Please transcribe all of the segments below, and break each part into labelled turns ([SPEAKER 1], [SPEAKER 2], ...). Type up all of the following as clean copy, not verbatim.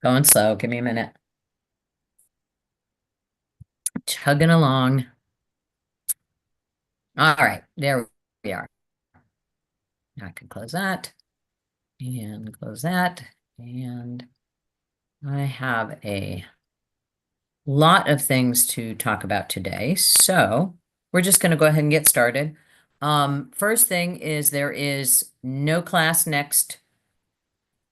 [SPEAKER 1] Going slow. Give me a minute. Chugging along. All right, there we are. I can close that and close that. And I have a lot of things to talk about today. So we're just going to go ahead and get started. First thing is there is no class next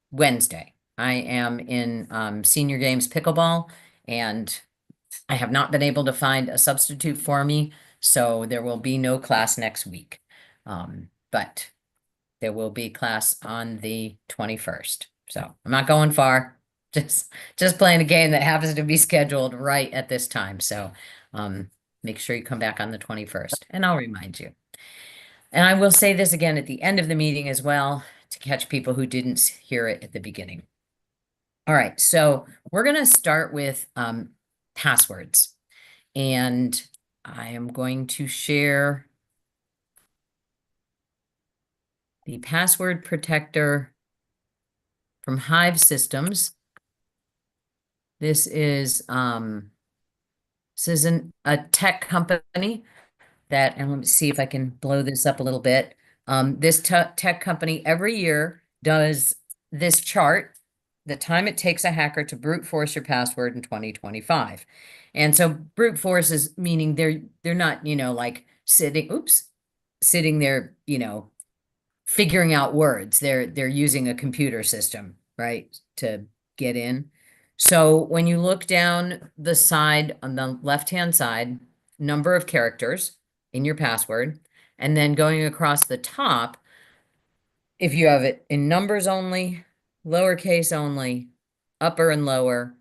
[SPEAKER 1] Wednesday. I am in Senior Games Pickleball, and I have not been able to find a substitute for me, so there will be no class next week. But there will be class on the 21st. So I'm not going far. Just playing a game that happens to be scheduled right at this time. So make sure you come back on the 21st, and I'll remind you. And I will say this again at the end of the meeting as well to catch people who didn't hear it at the beginning. All right, so we're going to start with passwords. And I am going to share the password protector from Hive Systems. This is a tech company that, and let me see if I can blow this up a little bit. This tech company every year does this chart, the time it takes a hacker to brute force your password in 2025. And so brute force is meaning they're not, like sitting there, figuring out words. They're using a computer system, right, to get in. So when you look down the side on the left-hand side, number of characters in your password, and then going across the top, if you have it in numbers only, lowercase only, upper and lower,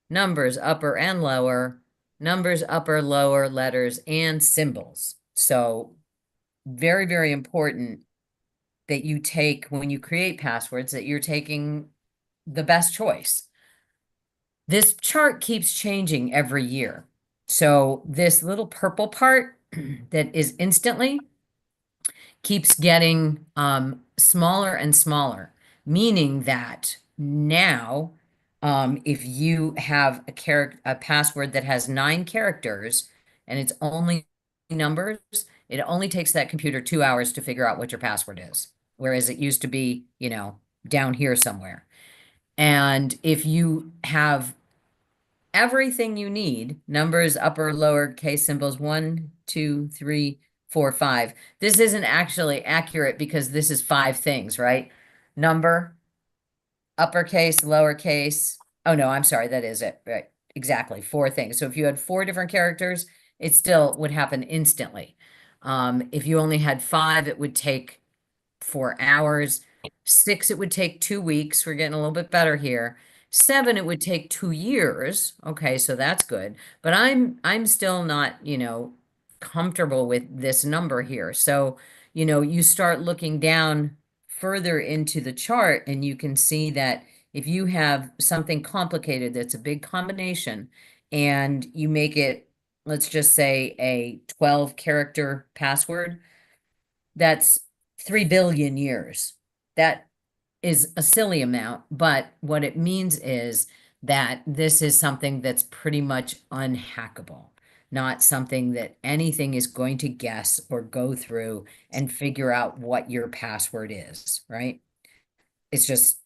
[SPEAKER 1] numbers upper and lower, numbers upper, lower, letters, and symbols. So very, very important that you take when you create passwords, that you're taking the best choice. This chart keeps changing every year. So this little purple part that is instantly keeps getting smaller and smaller, meaning that now if you have a password that has 9 characters and it's only numbers, it only takes that computer 2 hours to figure out what your password is. Whereas it used to be, down here somewhere. And if you have everything you need, numbers, upper, lower case symbols, 1, 2, 3, 4, 5. This isn't actually accurate because this is 5 things, right? Number, uppercase, lowercase. Oh no, I'm sorry, that is it. Right. Exactly. 4 things. So if you had 4 different characters, it still would happen instantly. If you only had 5, it would take 4 hours. 6, it would take 2 weeks. We're getting a little bit better here. 7, it would take 2 years. Okay, so that's good. But I'm still not, comfortable with this number here. So, you start looking down further into the chart and you can see that if you have something complicated that's a big combination and you make it, let's just say a 12-character password, that's 3 billion years. That is a silly amount, but what it means is that this is something that's pretty much unhackable, not something that anything is going to guess or go through and figure out what your password is, right? It's just,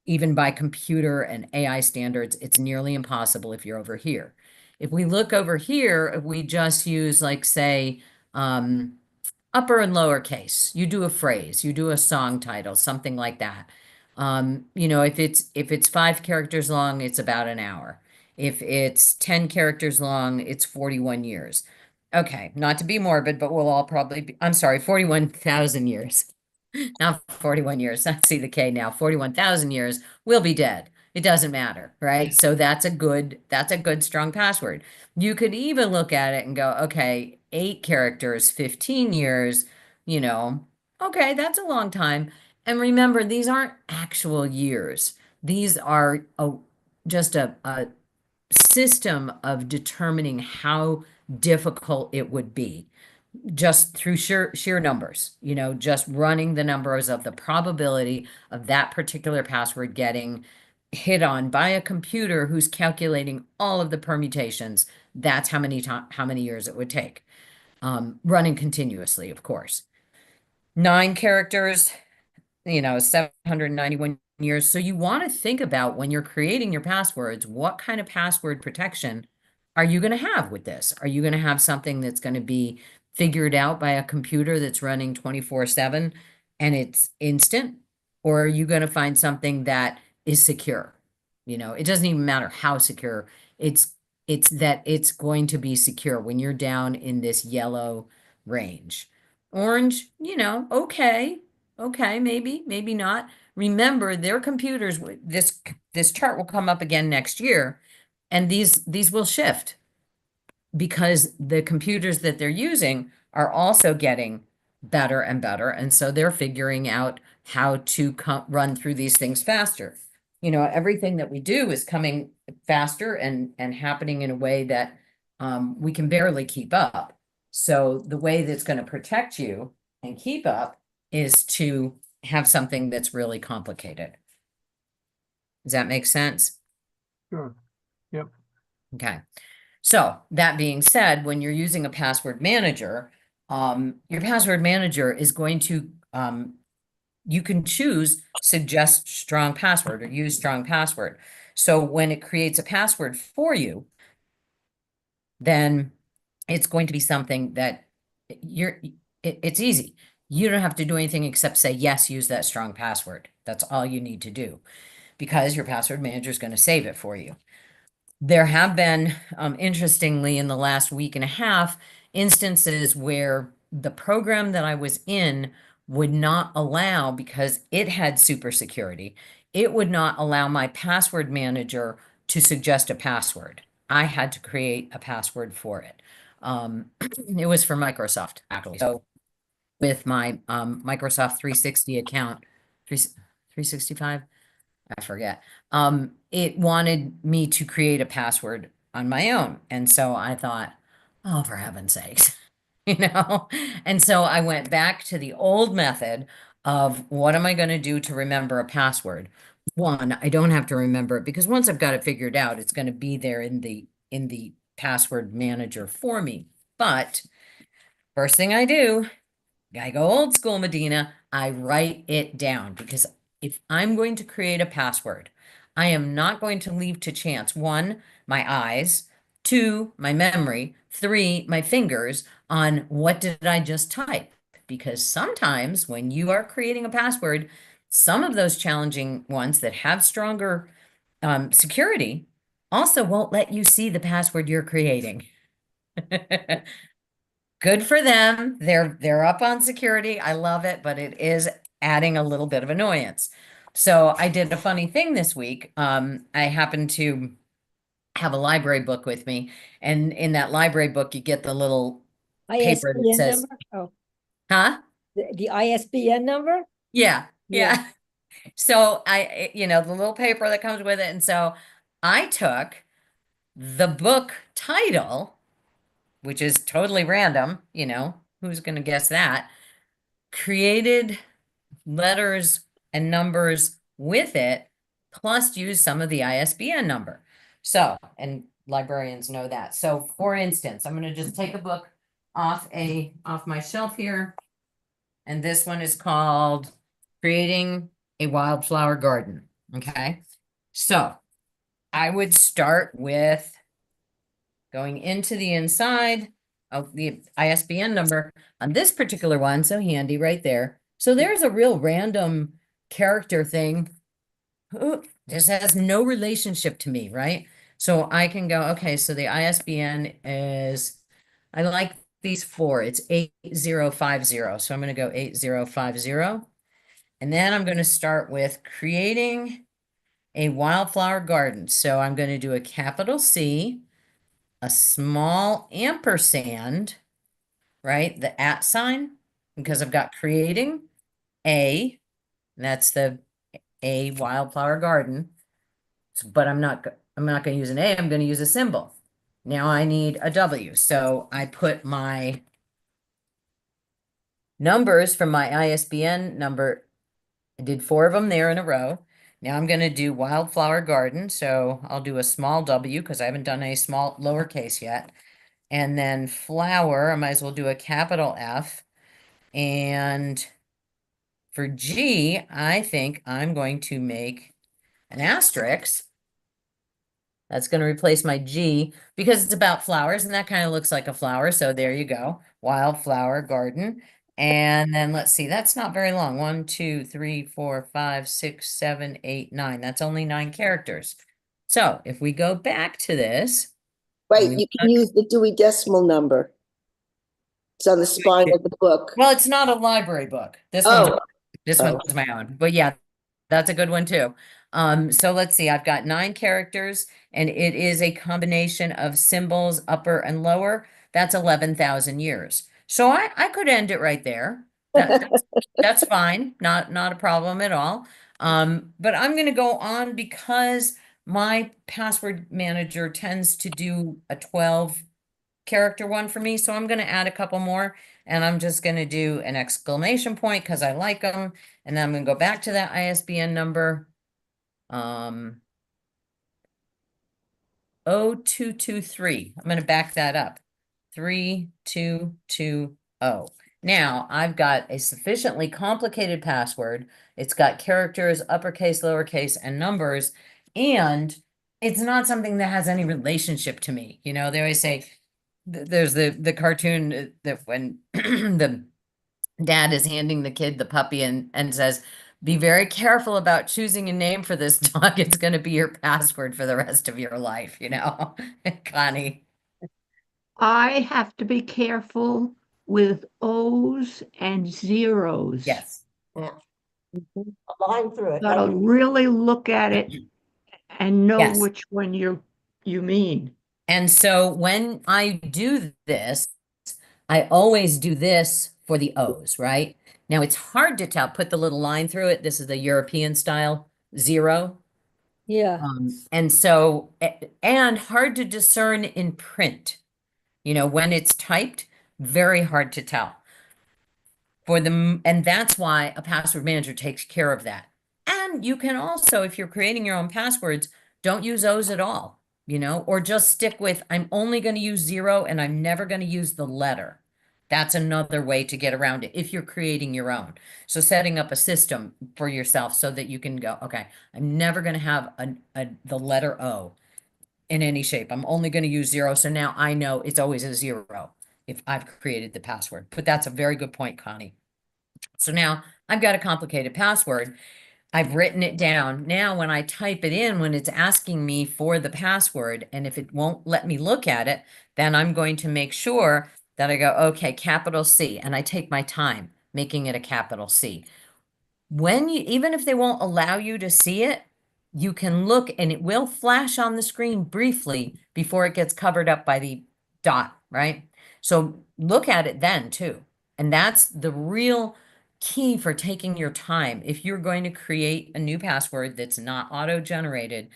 [SPEAKER 1] even by computer and AI standards, it's nearly impossible if you're over here. If we look over here, if we just use, like, say, upper and lower case, you do a phrase, you do a song title, something like that. If it's 5 characters long, it's about an hour. If it's 10 characters long, it's 41 years. Okay, not to be morbid, but we'll all probably be, I'm sorry, 41,000 years. Not 41 years. I see the K now. 41,000 years, we'll be dead. It doesn't matter, right? So that's a good strong password. You could even look at it and go, okay, 8 characters, 15 years, you know, okay, that's a long time. And remember, these aren't actual years. These are just a system of determining how difficult it would be just through sheer numbers, just running the numbers of the probability of that particular password getting hit on by a computer who's calculating all of the permutations. That's how many years it would take. Running continuously, of course. 9 characters, 791 years. So you want to think about when you're creating your passwords, what kind of password protection are you going to have with this? Are you going to have something that's going to be figured out by a computer that's running 24/7 and it's instant? Or are you going to find something that is secure? It doesn't even matter how secure. It's it's that it's going to be secure when you're down in this yellow range. Orange, okay. Okay, maybe not. Remember, their computers, this chart will come up again next year, and these will shift because the computers that they're using are also getting better and better, and so they're figuring out how to run through these things faster. Everything that we do is coming faster and happening in a way that we can barely keep up. So the way that's going to protect you and keep up is to have something that's really complicated. Does that make sense?
[SPEAKER 2] Sure. Yep.
[SPEAKER 1] Okay. So that being said, when you're using a password manager, your password manager is going to, you can choose suggest strong password or use strong password. So when it creates a password for you, then it's going to be something that it's easy. You don't have to do anything except say, yes, use that strong password. That's all you need to do because your password manager is going to save it for you. There have been, interestingly, in the last week and a half, instances where the program that I was in would not allow, because it had super security, it would not allow my password manager to suggest a password. I had to create a password for it. It was for Microsoft, actually. So with my Microsoft 360 account, 365, I forget. It wanted me to create a password on my own. And so I thought, oh, for heaven's sakes, you know? And so I went back to the old method of what am I going to do to remember a password? One, I don't have to remember it because once I've got it figured out, it's going to be there in the password manager for me. But first thing I do, I go old school, Medina. I write it down because if I'm going to create a password, I am not going to leave to chance. One, my eyes. Two, my memory. Three, my fingers on what did I just type? Because sometimes when you are creating a password, some of those challenging ones that have stronger security also won't let you see the password you're creating. Good for them. They're up on security. I love it, but it is adding a little bit of annoyance. So I did a funny thing this week. I happened to have a library book with me, and in that library book, you get the little paper that
[SPEAKER 3] ISBN
[SPEAKER 1] says,
[SPEAKER 3] number? Oh,
[SPEAKER 1] huh?
[SPEAKER 3] the ISBN number?
[SPEAKER 1] Yeah,
[SPEAKER 3] Yeah.
[SPEAKER 1] yeah. So the little paper that comes with it. And so I took the book title, which is totally random, who's going to guess that? Created letters and numbers with it, plus use some of the ISBN number. So, and librarians know that. So for instance, I'm going to just take a book off my shelf here. And this one is called Creating a Wildflower Garden. Okay. So I would start with going into the inside of the ISBN number on this particular one. So handy right there. So there's a real random character thing. Ooh, this has no relationship to me, right? So I can go, okay, so the ISBN is, I like these four. It's 8050. So I'm going to go 8050. And then I'm going to start with creating a wildflower garden. So I'm going to do a capital C, a small ampersand, right? The at sign, because I've got creating a, that's the A wildflower garden. But I'm not going to use an A, I'm going to use a symbol. Now I need a W. So I put my numbers from my ISBN number. I did 4 of them there in a row. Now I'm going to do Wildflower Garden. So I'll do a small W because I haven't done a small lowercase yet. And then flower, I might as well do a capital F. And for G, I think I'm going to make an asterisk. That's going to replace my G because it's about flowers and that kind of looks like a flower. So there you go. Wildflower Garden. And then let's see, that's not very long. 1, 2, 3, 4, 5, 6, 7, 8, 9. That's only 9 characters. So if we go back to this,
[SPEAKER 4] Right,
[SPEAKER 1] we-
[SPEAKER 4] you can use the Dewey Decimal Number. It's on the spine of the book.
[SPEAKER 1] well, it's not a library book. This
[SPEAKER 4] Oh,
[SPEAKER 1] one's my own. But yeah, that's a good one too. So let's see, I've got 9 characters and it is a combination of symbols, upper and lower. That's 11,000 years. So I could end it right there. That's fine. Not a problem at all. But I'm going to go on because my password manager tends to do a 12 character one for me. So I'm going to add a couple more and I'm just going to do an exclamation point because I like them. And then I'm going to go back to that ISBN number. 0223. I'm going to back that up. 3220. Now I've got a sufficiently complicated password. It's got characters, uppercase, lowercase, and numbers, and it's not something that has any relationship to me. You know, they always say there's the cartoon that when the dad is handing the kid the puppy and says, be very careful about choosing a name for this dog. It's going to be your password for the rest of your life, you know, Connie.
[SPEAKER 5] I have to be careful with O's and zeros.
[SPEAKER 1] Yes.
[SPEAKER 3] A line through it.
[SPEAKER 5] Gotta really look at it and know
[SPEAKER 1] Yes.
[SPEAKER 5] which one you mean.
[SPEAKER 1] And so when I do this, I always do this for the O's, right? Now it's hard to tell, put the little line through it. This is the European style 0.
[SPEAKER 3] Yeah,
[SPEAKER 1] And so, and hard to discern in print. You know, when it's typed, very hard to tell. And that's why a password manager takes care of that. And you can also, if you're creating your own passwords, don't use O's at all, you know, or just stick with, I'm only going to use 0 and I'm never going to use the letter. That's another way to get around it if you're creating your own. So setting up a system for yourself so that you can go, okay, I'm never going to have the letter O in any shape. I'm only going to use 0. So now I know it's always a 0 if I've created the password. But that's a very good point, Connie. So now I've got a complicated password. I've written it down. Now, when I type it in, when it's asking me for the password, and if it won't let me look at it, then I'm going to make sure that I go, okay, capital C, and I take my time making it a capital C. When you, even if they won't allow you to see it, you can look and it will flash on the screen briefly before it gets covered up by the dot, right? So look at it then too. And that's the real key for taking your time. If you're going to create a new password that's not auto-generated,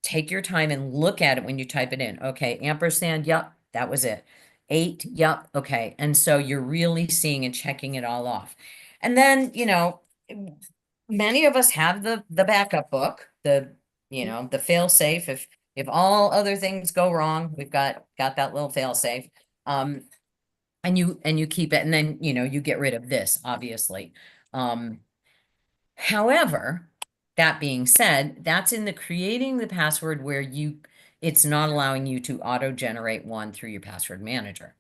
[SPEAKER 1] take your time and look at it when you type it in. Okay, ampersand, yep, that was it. 8, yep, okay. And so you're really seeing and checking it all off. And then, you know, many of us have the backup book, the fail safe. If all other things go wrong, we've got that little fail safe. And you keep it, and then you get rid of this, obviously. However, that being said, that's in the creating the password where it's not allowing you to auto-generate one through your password manager.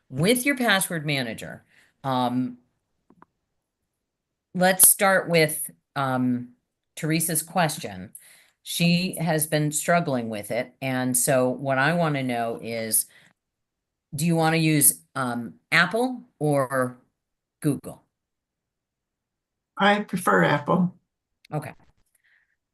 [SPEAKER 1] With your password manager, let's start with Teresa's question. She has been struggling with it. And so what I want to know is, do you want to use Apple or Google?
[SPEAKER 6] I prefer Apple.
[SPEAKER 1] Okay.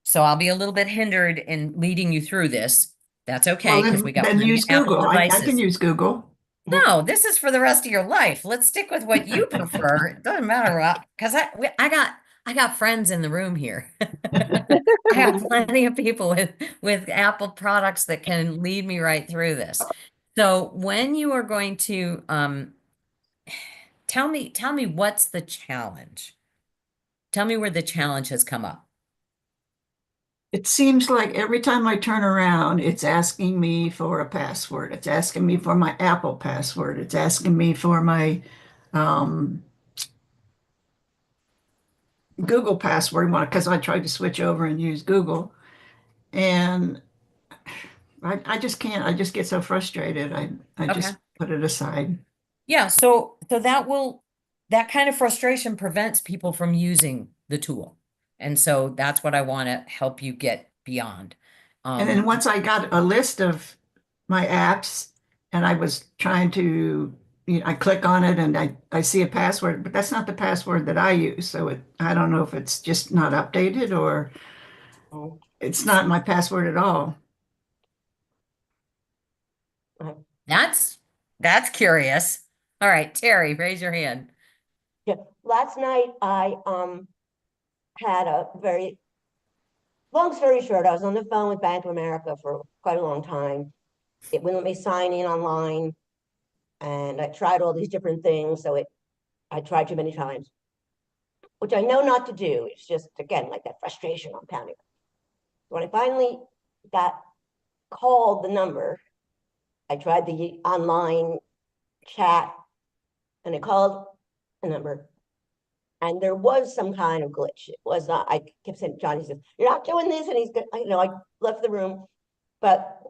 [SPEAKER 1] So I'll be a little bit hindered in leading you through this. That's okay,
[SPEAKER 6] Well,
[SPEAKER 1] because we got
[SPEAKER 6] then
[SPEAKER 1] plenty
[SPEAKER 6] use
[SPEAKER 1] of Apple
[SPEAKER 6] Google. I
[SPEAKER 1] devices.
[SPEAKER 6] can use Google.
[SPEAKER 1] No, this is for the rest of your life. Let's stick with what you prefer. It doesn't matter what, because I got friends in the room here. I have plenty of people with Apple products that can lead me right through this. So when you are going to tell me what's the challenge? Tell me where the challenge has come up.
[SPEAKER 6] It seems like every time I turn around, it's asking me for a password. It's asking me for my Apple password. It's asking me for my um, Google password because I tried to switch over and use Google. And I just can't. I just get so frustrated. I
[SPEAKER 1] Okay.
[SPEAKER 6] just put it aside.
[SPEAKER 1] Yeah, so that kind of frustration prevents people from using the tool. And so that's what I want to help you get beyond.
[SPEAKER 6] And then
[SPEAKER 1] Um,
[SPEAKER 6] once I got a list of my apps and I was trying to, I click on it and I see a password, but that's not the password that I use. So I don't know if it's just not updated or
[SPEAKER 3] Oh,
[SPEAKER 6] it's not my password at all.
[SPEAKER 1] that's curious. All right, Terry, raise your hand.
[SPEAKER 3] yeah. Last night I had a very long story short, I was on the phone with Bank of America for quite a long time. It wouldn't let me sign in online, and I tried all these different things. I tried too many times, which I know not to do. It's just again like that frustration on pounding. When I finally got called the number, I tried the online chat, and it called a number, and there was some kind of glitch. It was not. I kept saying, Johnny says, "You're not doing this," and he's good. I left the room, but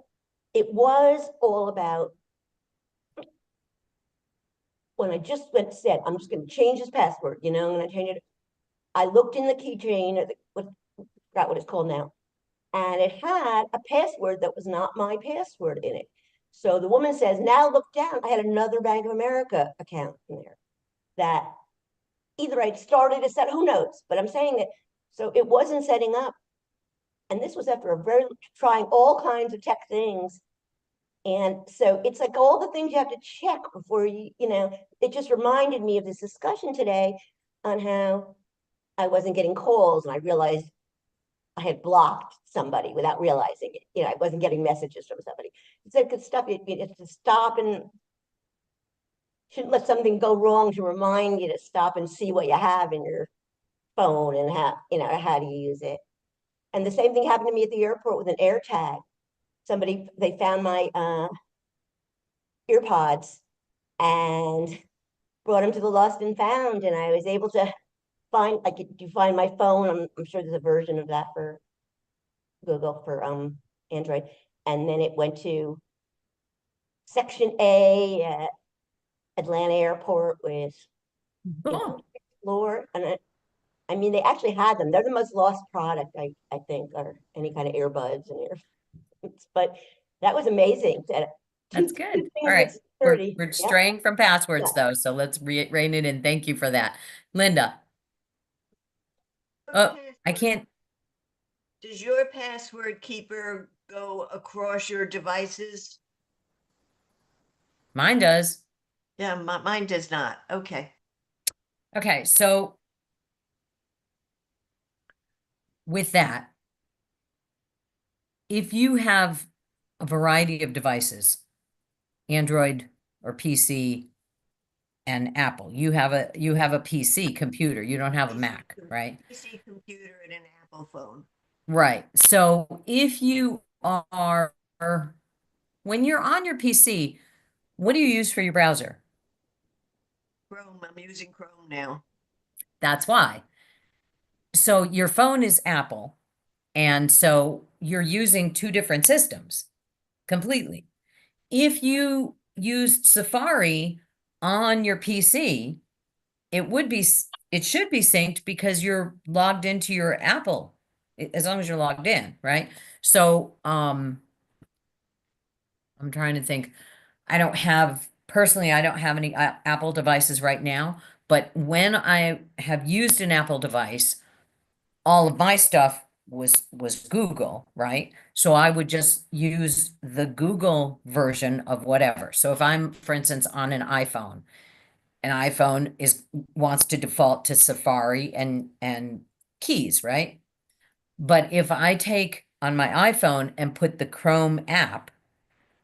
[SPEAKER 3] it was all about when I just said, I'm just going to change his password, and I changed it. I looked in the keychain, forgot what it's called now, and it had a password that was not my password in it. So the woman says, now look down. I had another Bank of America account in there that either I'd started a set, who knows, but I'm saying that. So it wasn't setting up. And this was after trying all kinds of tech things. And so it's like all the things you have to check before it just reminded me of this discussion today on how I wasn't getting calls and I realized I had blocked somebody without realizing it. I wasn't getting messages from somebody. It's like stuff you have to stop and shouldn't let something go wrong to remind you to stop and see what you have in your phone and how do you use it. And the same thing happened to me at the airport with an AirTag. They found my earpods and brought them to the lost and found, and I was able to find my phone. I'm sure there's a version of that for Google for Android, and then it went to Section A at Atlanta Airport with
[SPEAKER 1] Oh,
[SPEAKER 3] Explore, and I mean they actually had them. They're the most lost product I think, or any kind of earbuds and earphones. But that was amazing.
[SPEAKER 1] that's
[SPEAKER 3] Two
[SPEAKER 1] good.
[SPEAKER 3] things
[SPEAKER 1] All
[SPEAKER 3] with
[SPEAKER 1] right.
[SPEAKER 3] security.
[SPEAKER 1] We're
[SPEAKER 3] Yep.
[SPEAKER 1] straying from passwords
[SPEAKER 3] Yeah.
[SPEAKER 1] though, so let's rein it in. Thank you for that. Linda. Oh, I can't.
[SPEAKER 7] Does your password keeper go across your devices?
[SPEAKER 1] Mine does.
[SPEAKER 7] Yeah, mine does not. Okay.
[SPEAKER 1] Okay, so with that, if you have a variety of devices, Android or PC and Apple, you have a PC computer, you don't have a Mac, right?
[SPEAKER 7] PC computer and an Apple phone.
[SPEAKER 1] Right. So if you are, when you're on your PC, what do you use for your browser?
[SPEAKER 7] Chrome. I'm using Chrome now.
[SPEAKER 1] That's why. So your phone is Apple, and so you're using two different systems completely. If you used Safari on your PC, it should be synced because you're logged into your Apple, as long as you're logged in, right? So, I'm trying to think. I don't have any Apple devices right now, but when I have used an Apple device, all of my stuff was Google, right? So I would just use the Google version of whatever. So if I'm, for instance, on an iPhone wants to default to Safari and keys, right? But if I take on my iPhone and put the Chrome app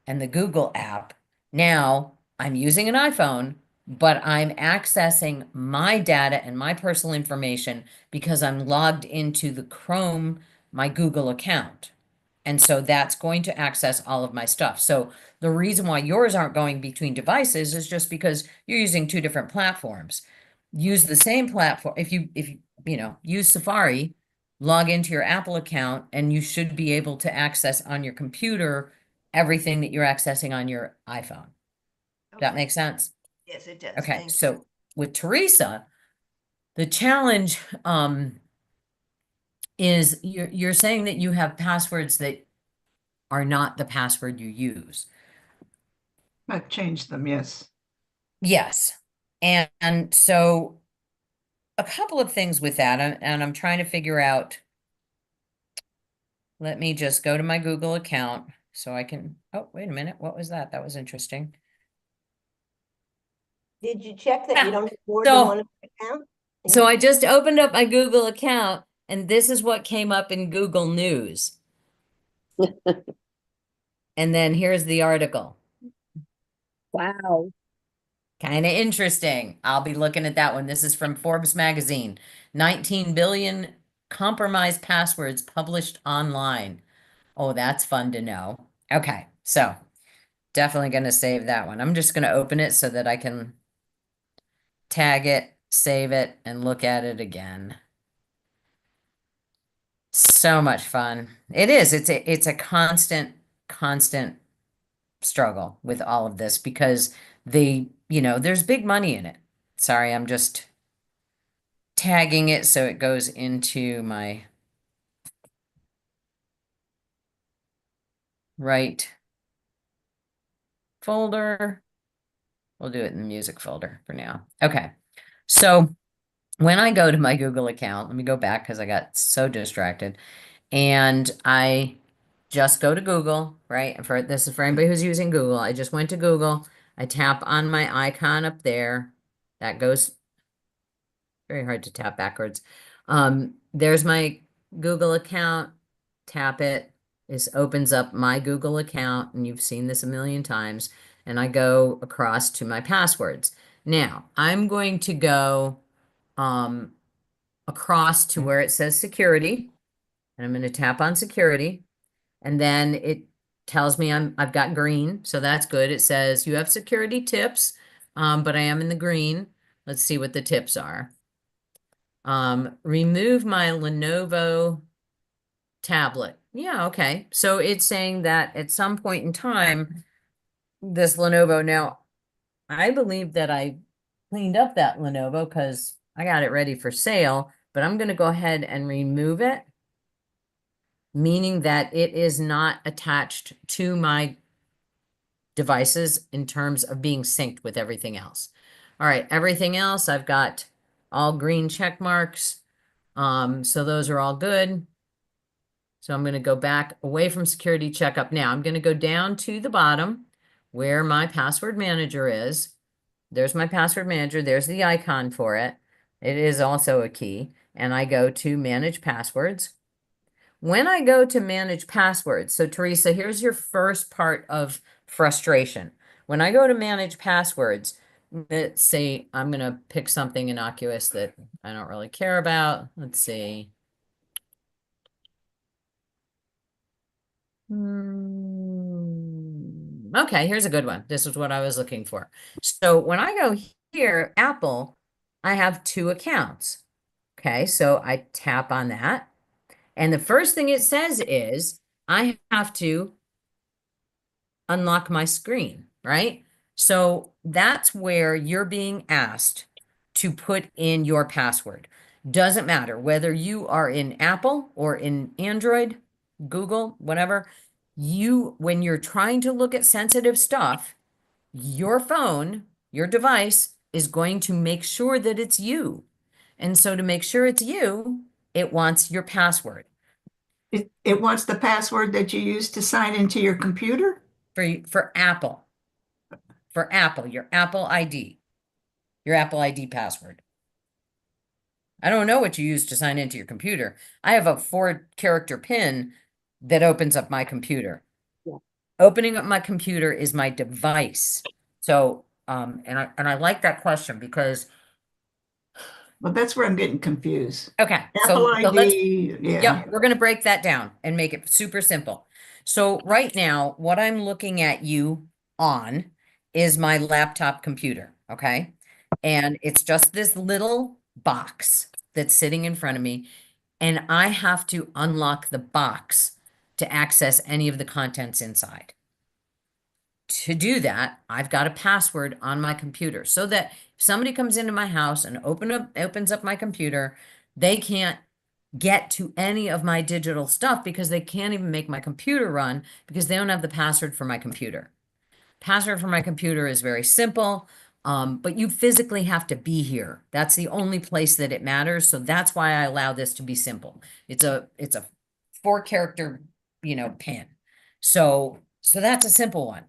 [SPEAKER 1] and the Google app, now I'm using an iPhone, but I'm accessing my data and my personal information because I'm logged into the Chrome my Google account. And so that's going to access all of my stuff. So the reason why yours aren't going between devices is just because you're using two different platforms. Use the same platform. If you use Safari, log into your Apple account, and you should be able to access on your computer everything that you're accessing on your iPhone. That
[SPEAKER 7] Okay.
[SPEAKER 1] makes sense?
[SPEAKER 7] Yes, it does.
[SPEAKER 1] Okay,
[SPEAKER 7] Thank you.
[SPEAKER 1] so with Teresa, the challenge is you're saying that you have passwords that are not the password you use.
[SPEAKER 6] I've changed them, yes.
[SPEAKER 1] Yes. And so a couple of things with that, and I'm trying to figure out, let me just go to my Google account so I can, oh, wait a minute, what was that? That was interesting.
[SPEAKER 3] Did you check that you don't have more
[SPEAKER 1] So-
[SPEAKER 3] than one account?
[SPEAKER 1] So I just opened up my Google account, and this is what came up in Google News. And then here's the article.
[SPEAKER 4] Wow.
[SPEAKER 1] Kind of interesting. I'll be looking at that one. This is from Forbes magazine. 19 billion compromised passwords published online. Oh, that's fun to know. Okay, so definitely going to save that one. I'm just going to open it so that I can tag it, save it, and look at it again. So much fun. It is. It's a constant struggle with all of this because there's big money in it. Sorry, I'm just tagging it so it goes into my right folder. We'll do it in the music folder for now. Okay. So when I go to my Google account, let me go back because I got so distracted. And I just go to Google, right? This is for anybody who's using Google. I just went to Google. I tap on my icon up there. That goes very hard to tap backwards. There's my Google account. Tap it. This opens up my Google account, and you've seen this a million times. And I go across to my passwords. Now, I'm going to go across to where it says security, and I'm going to tap on security, and then it tells me I've got green, so that's good. It says you have security tips, but I am in the green. Let's see what the tips are. Remove my Lenovo tablet. Yeah, okay. So it's saying that at some point in time, this Lenovo, now I believe that I cleaned up that Lenovo because I got it ready for sale, but I'm going to go ahead and remove it, meaning that it is not attached to my devices in terms of being synced with everything else. All right, everything else, I've got all green check marks. So those are all good. So I'm going to go back away from security checkup. Now I'm going to go down to the bottom where my password manager is. There's my password manager. There's the icon for it. It is also a key. And I go to manage passwords. When I go to manage passwords, so Teresa, here's your first part of frustration. When I go to manage passwords, let's say I'm going to pick something innocuous that I don't really care about. Let's see. Okay, here's a good one. This is what I was looking for. So when I go here, Apple, I have two accounts. Okay, so I tap on that. And the first thing it says is I have to unlock my screen, right? So that's where you're being asked to put in your password. Doesn't matter whether you are in Apple or in Android, Google, whatever, when you're trying to look at sensitive stuff, your phone, your device is going to make sure that it's you. And so to make sure it's you, it wants your password.
[SPEAKER 6] It wants the password that you use to sign into your computer?
[SPEAKER 1] For Apple. For Apple, your Apple ID. Your Apple ID password. I don't know what you use to sign into your computer. I have a 4-character PIN that opens up my computer.
[SPEAKER 4] Yeah.
[SPEAKER 1] Opening up my computer is my device. So, and I like that question because
[SPEAKER 6] Well, that's where I'm getting confused.
[SPEAKER 1] Okay,
[SPEAKER 6] Apple
[SPEAKER 1] so let's,
[SPEAKER 6] ID, yeah.
[SPEAKER 1] yep, we're gonna break that down and make it super simple. So right now, what I'm looking at you on is my laptop computer, okay? And it's just this little box that's sitting in front of me, and I have to unlock the box to access any of the contents inside. To do that, I've got a password on my computer so that if somebody comes into my house and opens up my computer, they can't get to any of my digital stuff because they can't even make my computer run because they don't have the password for my computer. Password for my computer is very simple, but you physically have to be here. That's the only place that it matters. So that's why I allow this to be simple. It's a 4-character, pin. So that's a simple one.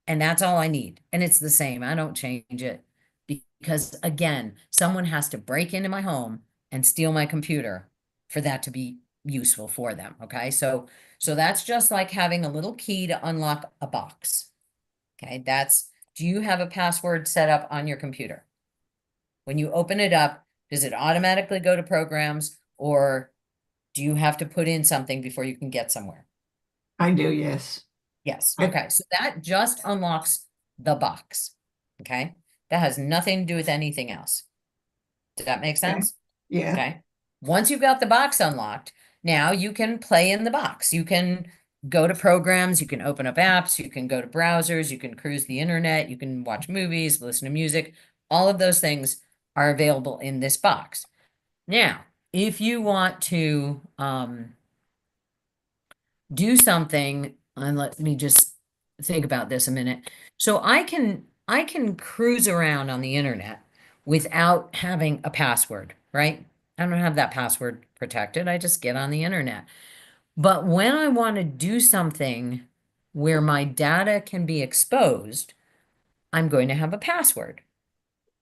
[SPEAKER 1] And that's all I need. And it's the same. I don't change it because again, someone has to break into my home and steal my computer for that to be useful for them. Okay. So that's just like having a little key to unlock a box. Okay. Do you have a password set up on your computer? When you open it up, does it automatically go to programs or do you have to put in something before you can get somewhere?
[SPEAKER 6] I do, yes.
[SPEAKER 1] Yes.
[SPEAKER 6] I-
[SPEAKER 1] Okay. So that just unlocks the box. Okay. That has nothing to do with anything else. Does that make sense?
[SPEAKER 6] Yeah,
[SPEAKER 1] Okay. Once you've got the box unlocked, now you can play in the box. You can go to programs, you can open up apps, you can go to browsers, you can cruise the internet, you can watch movies, listen to music. All of those things are available in this box. Now, if you want to do something, and let me just think about this a minute. So I can cruise around on the internet without having a password, right? I don't have that password protected. I just get on the internet. But when I want to do something where my data can be exposed, I'm going to have a password,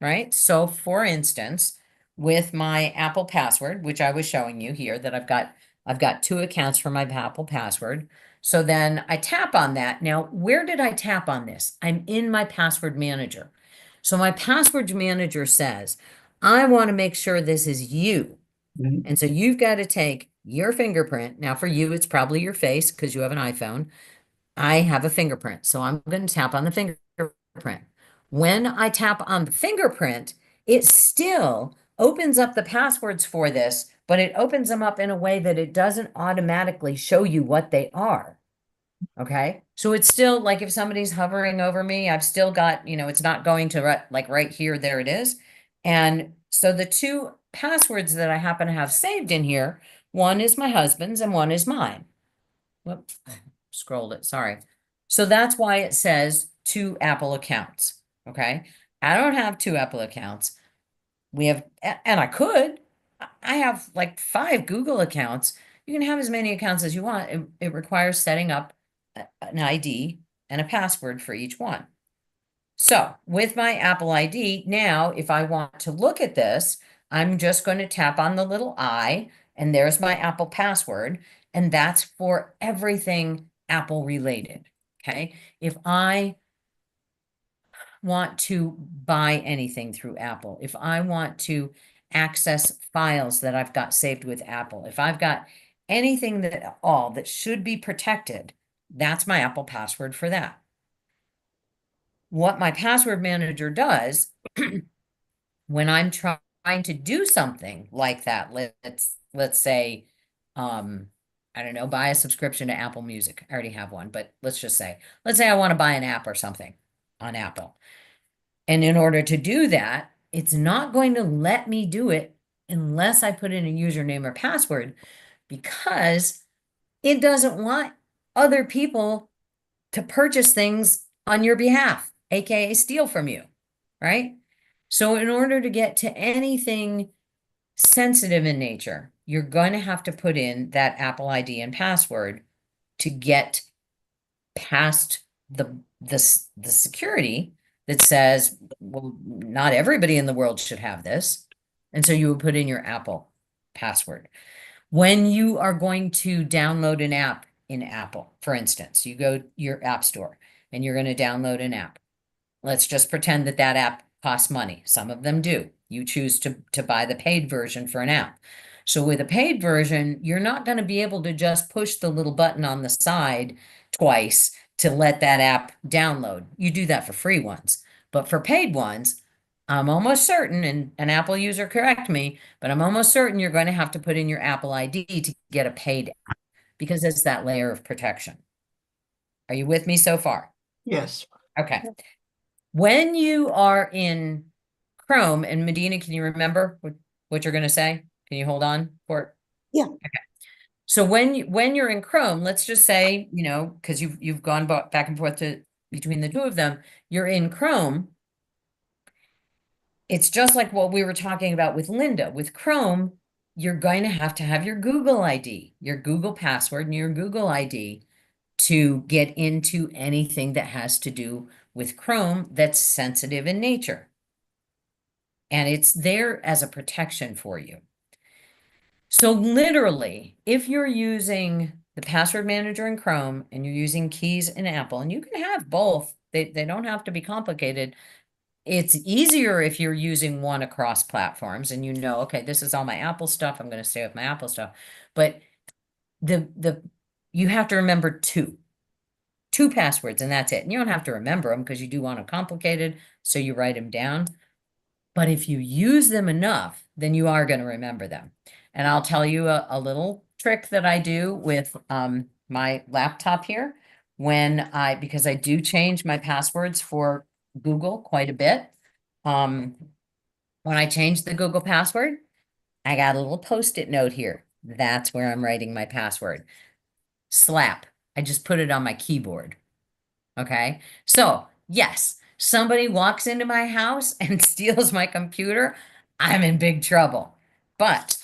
[SPEAKER 1] right? So for instance, with my Apple password, which I was showing you here, that I've got 2 accounts for my Apple password. So then I tap on that. Now, where did I tap on this? I'm in my password manager. So my password manager says, I want to make sure this is you.
[SPEAKER 6] Mhm.
[SPEAKER 1] And so you've got to take your fingerprint. Now for you, it's probably your face because you have an iPhone. I have a fingerprint. So I'm going to tap on the fingerprint. When I tap on the fingerprint, it still opens up the passwords for this, but it opens them up in a way that it doesn't automatically show you what they are. Okay. So it's still like if somebody's hovering over me, I've still got, it's not going to like right here, there it is. And so the 2 passwords that I happen to have saved in here, one is my husband's and one is mine. Whoop, scrolled it, sorry. So that's why it says 2 Apple accounts. Okay. I don't have 2 Apple accounts. We have, and I could, I have like 5 Google accounts. You can have as many accounts as you want. It requires setting up an ID and a password for each one. So with my Apple ID, now if I want to look at this, I'm just going to tap on the little I, and there's my Apple password, and that's for everything Apple related. Okay. If I want to buy anything through Apple, if I want to access files that I've got saved with Apple, if I've got anything that should be protected, that's my Apple password for that. What my password manager does when I'm trying to do something like that, let's say, I don't know, buy a subscription to Apple Music. I already have one, but let's say I want to buy an app or something on Apple. And in order to do that, it's not going to let me do it unless I put in a username or password because it doesn't want other people to purchase things on your behalf, aka steal from you, right? So in order to get to anything sensitive in nature, you're going to have to put in that Apple ID and password to get past the security that says, well, not everybody in the world should have this. And so you would put in your Apple password. When you are going to download an app in Apple, for instance, you go to your app store and you're going to download an app. Let's just pretend that app costs money. Some of them do. you choose to buy the paid version for an app. So with a paid version, you're not going to be able to just push the little button on the side twice to let that app download. You do that for free ones, but for paid ones, I'm almost certain, and an Apple user correct me, but I'm almost certain you're going to have to put in your Apple ID to get a paid app because it's that layer of protection. Are you with me so far?
[SPEAKER 6] Yes.
[SPEAKER 1] Okay. When you are in Chrome, and Medina, can you remember what you're going to say? Can you hold on for it?
[SPEAKER 4] Yeah.
[SPEAKER 1] Okay. So when you're in Chrome, let's just say, you know, because you've gone back and forth between the two of them, you're in Chrome. It's just like what we were talking about with Linda. With Chrome, you're going to have your Google ID, your Google password, and your Google ID to get into anything that has to do with Chrome that's sensitive in nature. And it's there as a protection for you. So literally, if you're using the password manager in Chrome and you're using keys in Apple, and you can have both, they don't have to be complicated. It's easier if you're using one across platforms and you know, okay, this is all my Apple stuff. I'm going to stay with my Apple stuff. But you have to remember two passwords, and that's it. And you don't have to remember them because you do want them complicated, so you write them down. But if you use them enough, then you are going to remember them. And I'll tell you a little trick that I do with my laptop here because I do change my passwords for Google quite a bit. When I change the Google password, I got a little Post-it note here. That's where I'm writing my password. Slap. I just put it on my keyboard. Okay. So yes, somebody walks into my house and steals my computer, I'm in big trouble. But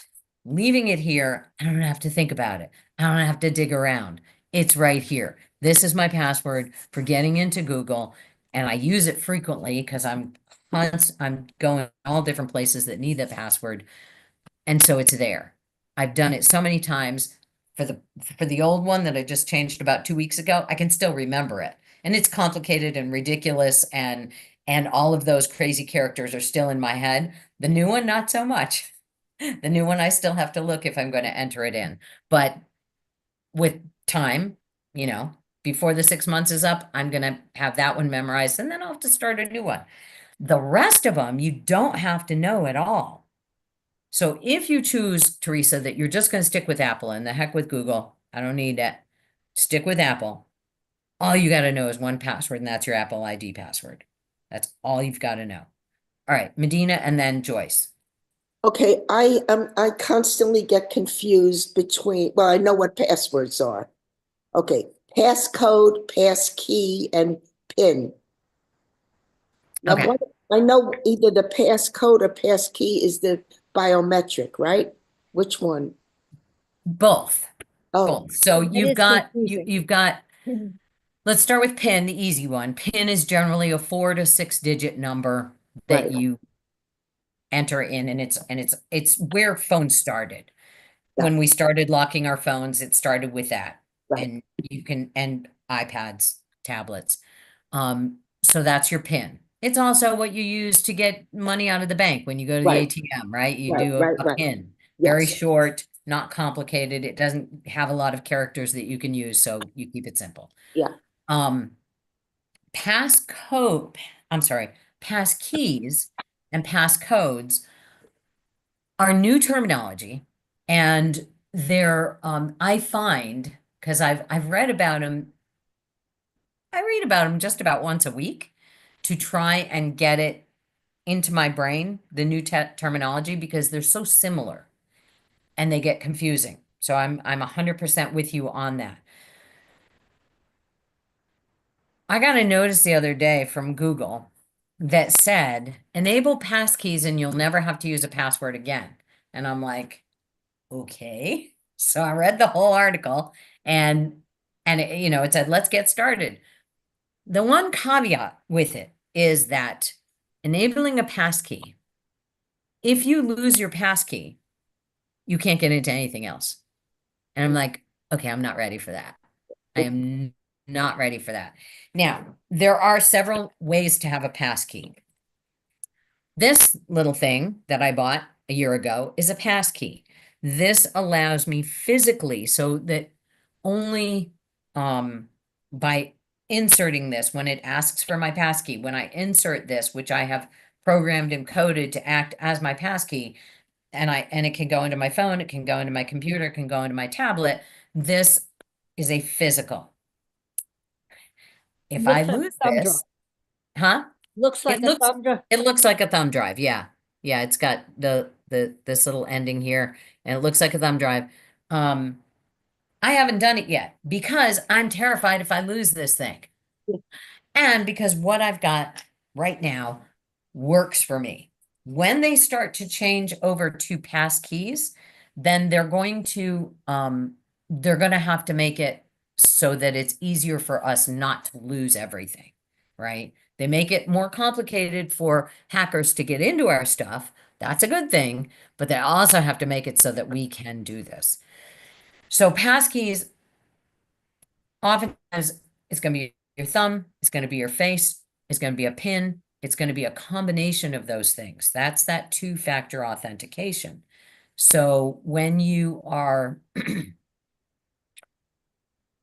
[SPEAKER 1] leaving it here, I don't have to think about it. I don't have to dig around. It's right here. This is my password for getting into Google, and I use it frequently because I'm going all different places that need the password. And so it's there. I've done it so many times. For the old one that I just changed about 2 weeks ago, I can still remember it. And it's complicated and ridiculous, and all of those crazy characters are still in my head. The new one, not so much. The new one, I still have to look if I'm going to enter it in. But with time, you know, before the 6 months is up, I'm going to have that one memorized, and then I'll have to start a new one. The rest of them, you don't have to know at all. So if you choose, Teresa, that you're just going to stick with Apple and the heck with Google, I don't need that. Stick with Apple. All you got to know is one password, and that's your Apple ID password. That's all you've got to know. All right, Medina and then Joyce.
[SPEAKER 4] Okay, I constantly get confused between, well, I know what passwords are. Okay, passcode, passkey, and PIN. Now,
[SPEAKER 1] Okay.
[SPEAKER 4] I know either the passcode or passkey is the biometric, right? Which one?
[SPEAKER 1] Both.
[SPEAKER 4] Oh,
[SPEAKER 1] Both. So
[SPEAKER 8] That
[SPEAKER 1] you've
[SPEAKER 8] is
[SPEAKER 1] got
[SPEAKER 8] confusing.
[SPEAKER 1] you've got let's start with PIN, the easy one. PIN is generally a 4 to 6 digit number that
[SPEAKER 4] Right.
[SPEAKER 1] you enter in, and it's where phones started.
[SPEAKER 4] Yeah.
[SPEAKER 1] When we started locking our phones, it started with that.
[SPEAKER 4] Right.
[SPEAKER 1] And iPads, tablets. So that's your PIN. It's also what you use to get money out of the bank when you go to the
[SPEAKER 4] Right.
[SPEAKER 1] ATM, right? You
[SPEAKER 4] Right,
[SPEAKER 1] do
[SPEAKER 4] right,
[SPEAKER 1] a
[SPEAKER 4] right.
[SPEAKER 1] PIN. Very
[SPEAKER 4] Yes.
[SPEAKER 1] short, not complicated. It doesn't have a lot of characters that you can use, so you keep it simple.
[SPEAKER 4] Yeah.
[SPEAKER 1] Passcode, I'm sorry, passkeys and passcodes are new terminology, and they're I find, because I've read about them, I read about them just about once a week to try and get it into my brain, the new terminology, because they're so similar and they get confusing. So I'm 100% with you on that. I got a notice the other day from Google that said, enable passkeys and you'll never have to use a password again. And I'm like, okay. So I read the whole article, and it, you know, it said, let's get started. The one caveat with it is that enabling a passkey, if you lose your passkey, you can't get into anything else. And I'm like, okay, I'm not ready for that. I am not ready for that. Now, there are several ways to have a passkey. This little thing that I bought a year ago is a pass key. This allows me physically so that only by inserting this, when it asks for my pass key, when I insert this, which I have programmed and coded to act as my pass key, and it can go into my phone, it can go into my computer, it can go into my tablet. This is a physical. If I
[SPEAKER 8] Looks like a
[SPEAKER 1] lose
[SPEAKER 8] thumb
[SPEAKER 1] this, huh?
[SPEAKER 8] Looks like a thumb drive.
[SPEAKER 1] It looks like a thumb drive, yeah. Yeah, it's got this little ending here, and it looks like a thumb drive. I haven't done it yet because I'm terrified if I lose this thing. And because what I've got right now works for me. When they start to change over to pass keys, then they're going to have to make it so that it's easier for us not to lose everything, right? They make it more complicated for hackers to get into our stuff. That's a good thing, but they also have to make it so that we can do this. So passkeys, oftentimes it's going to be your thumb, it's going to be your face, it's going to be a pin, it's going to be a combination of those things. That's that two-factor authentication. So when you are, and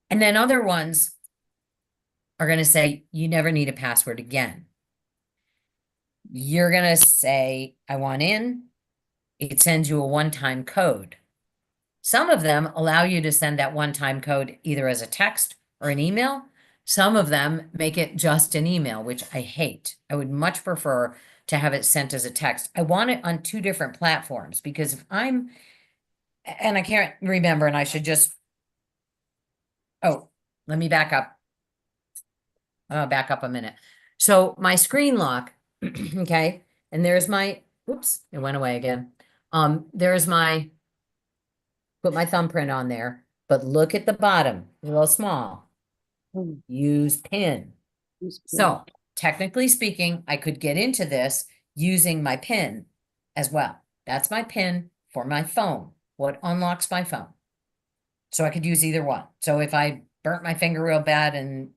[SPEAKER 1] then other ones are going to say, you never need a password again. You're going to say, I want in. It sends you a one-time code. Some of them allow you to send that one-time code either as a text or an email. Some of them make it just an email, which I hate. I would much prefer to have it sent as a text. I want it on two different platforms because if and I can't remember, and I should just, oh, let me back up. Back up a minute. So my screen lock, okay, and there's my, oops, it went away again. There's my, put my thumbprint on there, but look at the bottom, a little small. Use PIN. So technically speaking, I could get into this using my PIN as well. That's my PIN for my phone, what unlocks my phone. So I could use either one. So if I burnt my finger real bad and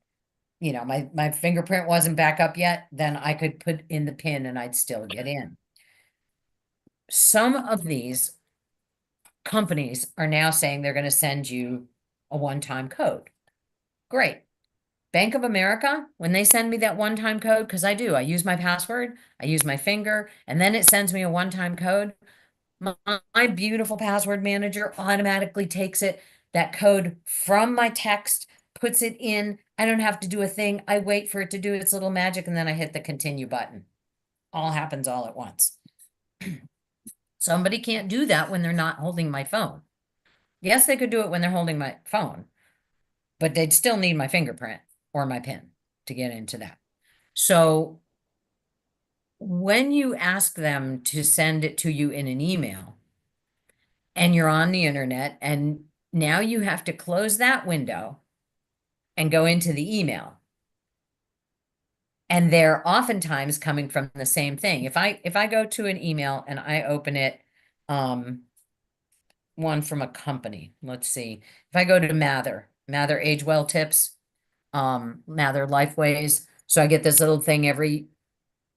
[SPEAKER 1] you know, my fingerprint wasn't back up yet, then I could put in the PIN and I'd still get in. Some of these companies are now saying they're going to send you a one-time code. Great. Bank of America, when they send me that one-time code, because I do, I use my password, I use my finger, and then it sends me a one-time code. My beautiful password manager automatically takes that code from my text, puts it in. I don't have to do a thing. I wait for it to do its little magic, and then I hit the continue button. All happens all at once. Somebody can't do that when they're not holding my phone. Yes, they could do it when they're holding my phone, but they'd still need my fingerprint or my PIN to get into that. So when you ask them to send it to you in an email and you're on the internet and now you have to close that window and go into the email. And they're oftentimes coming from the same thing. If I go to an email and I open it, one from a company, let's see. If I go to Mather Age Well Tips, Mather Lifeways. So I get this little thing every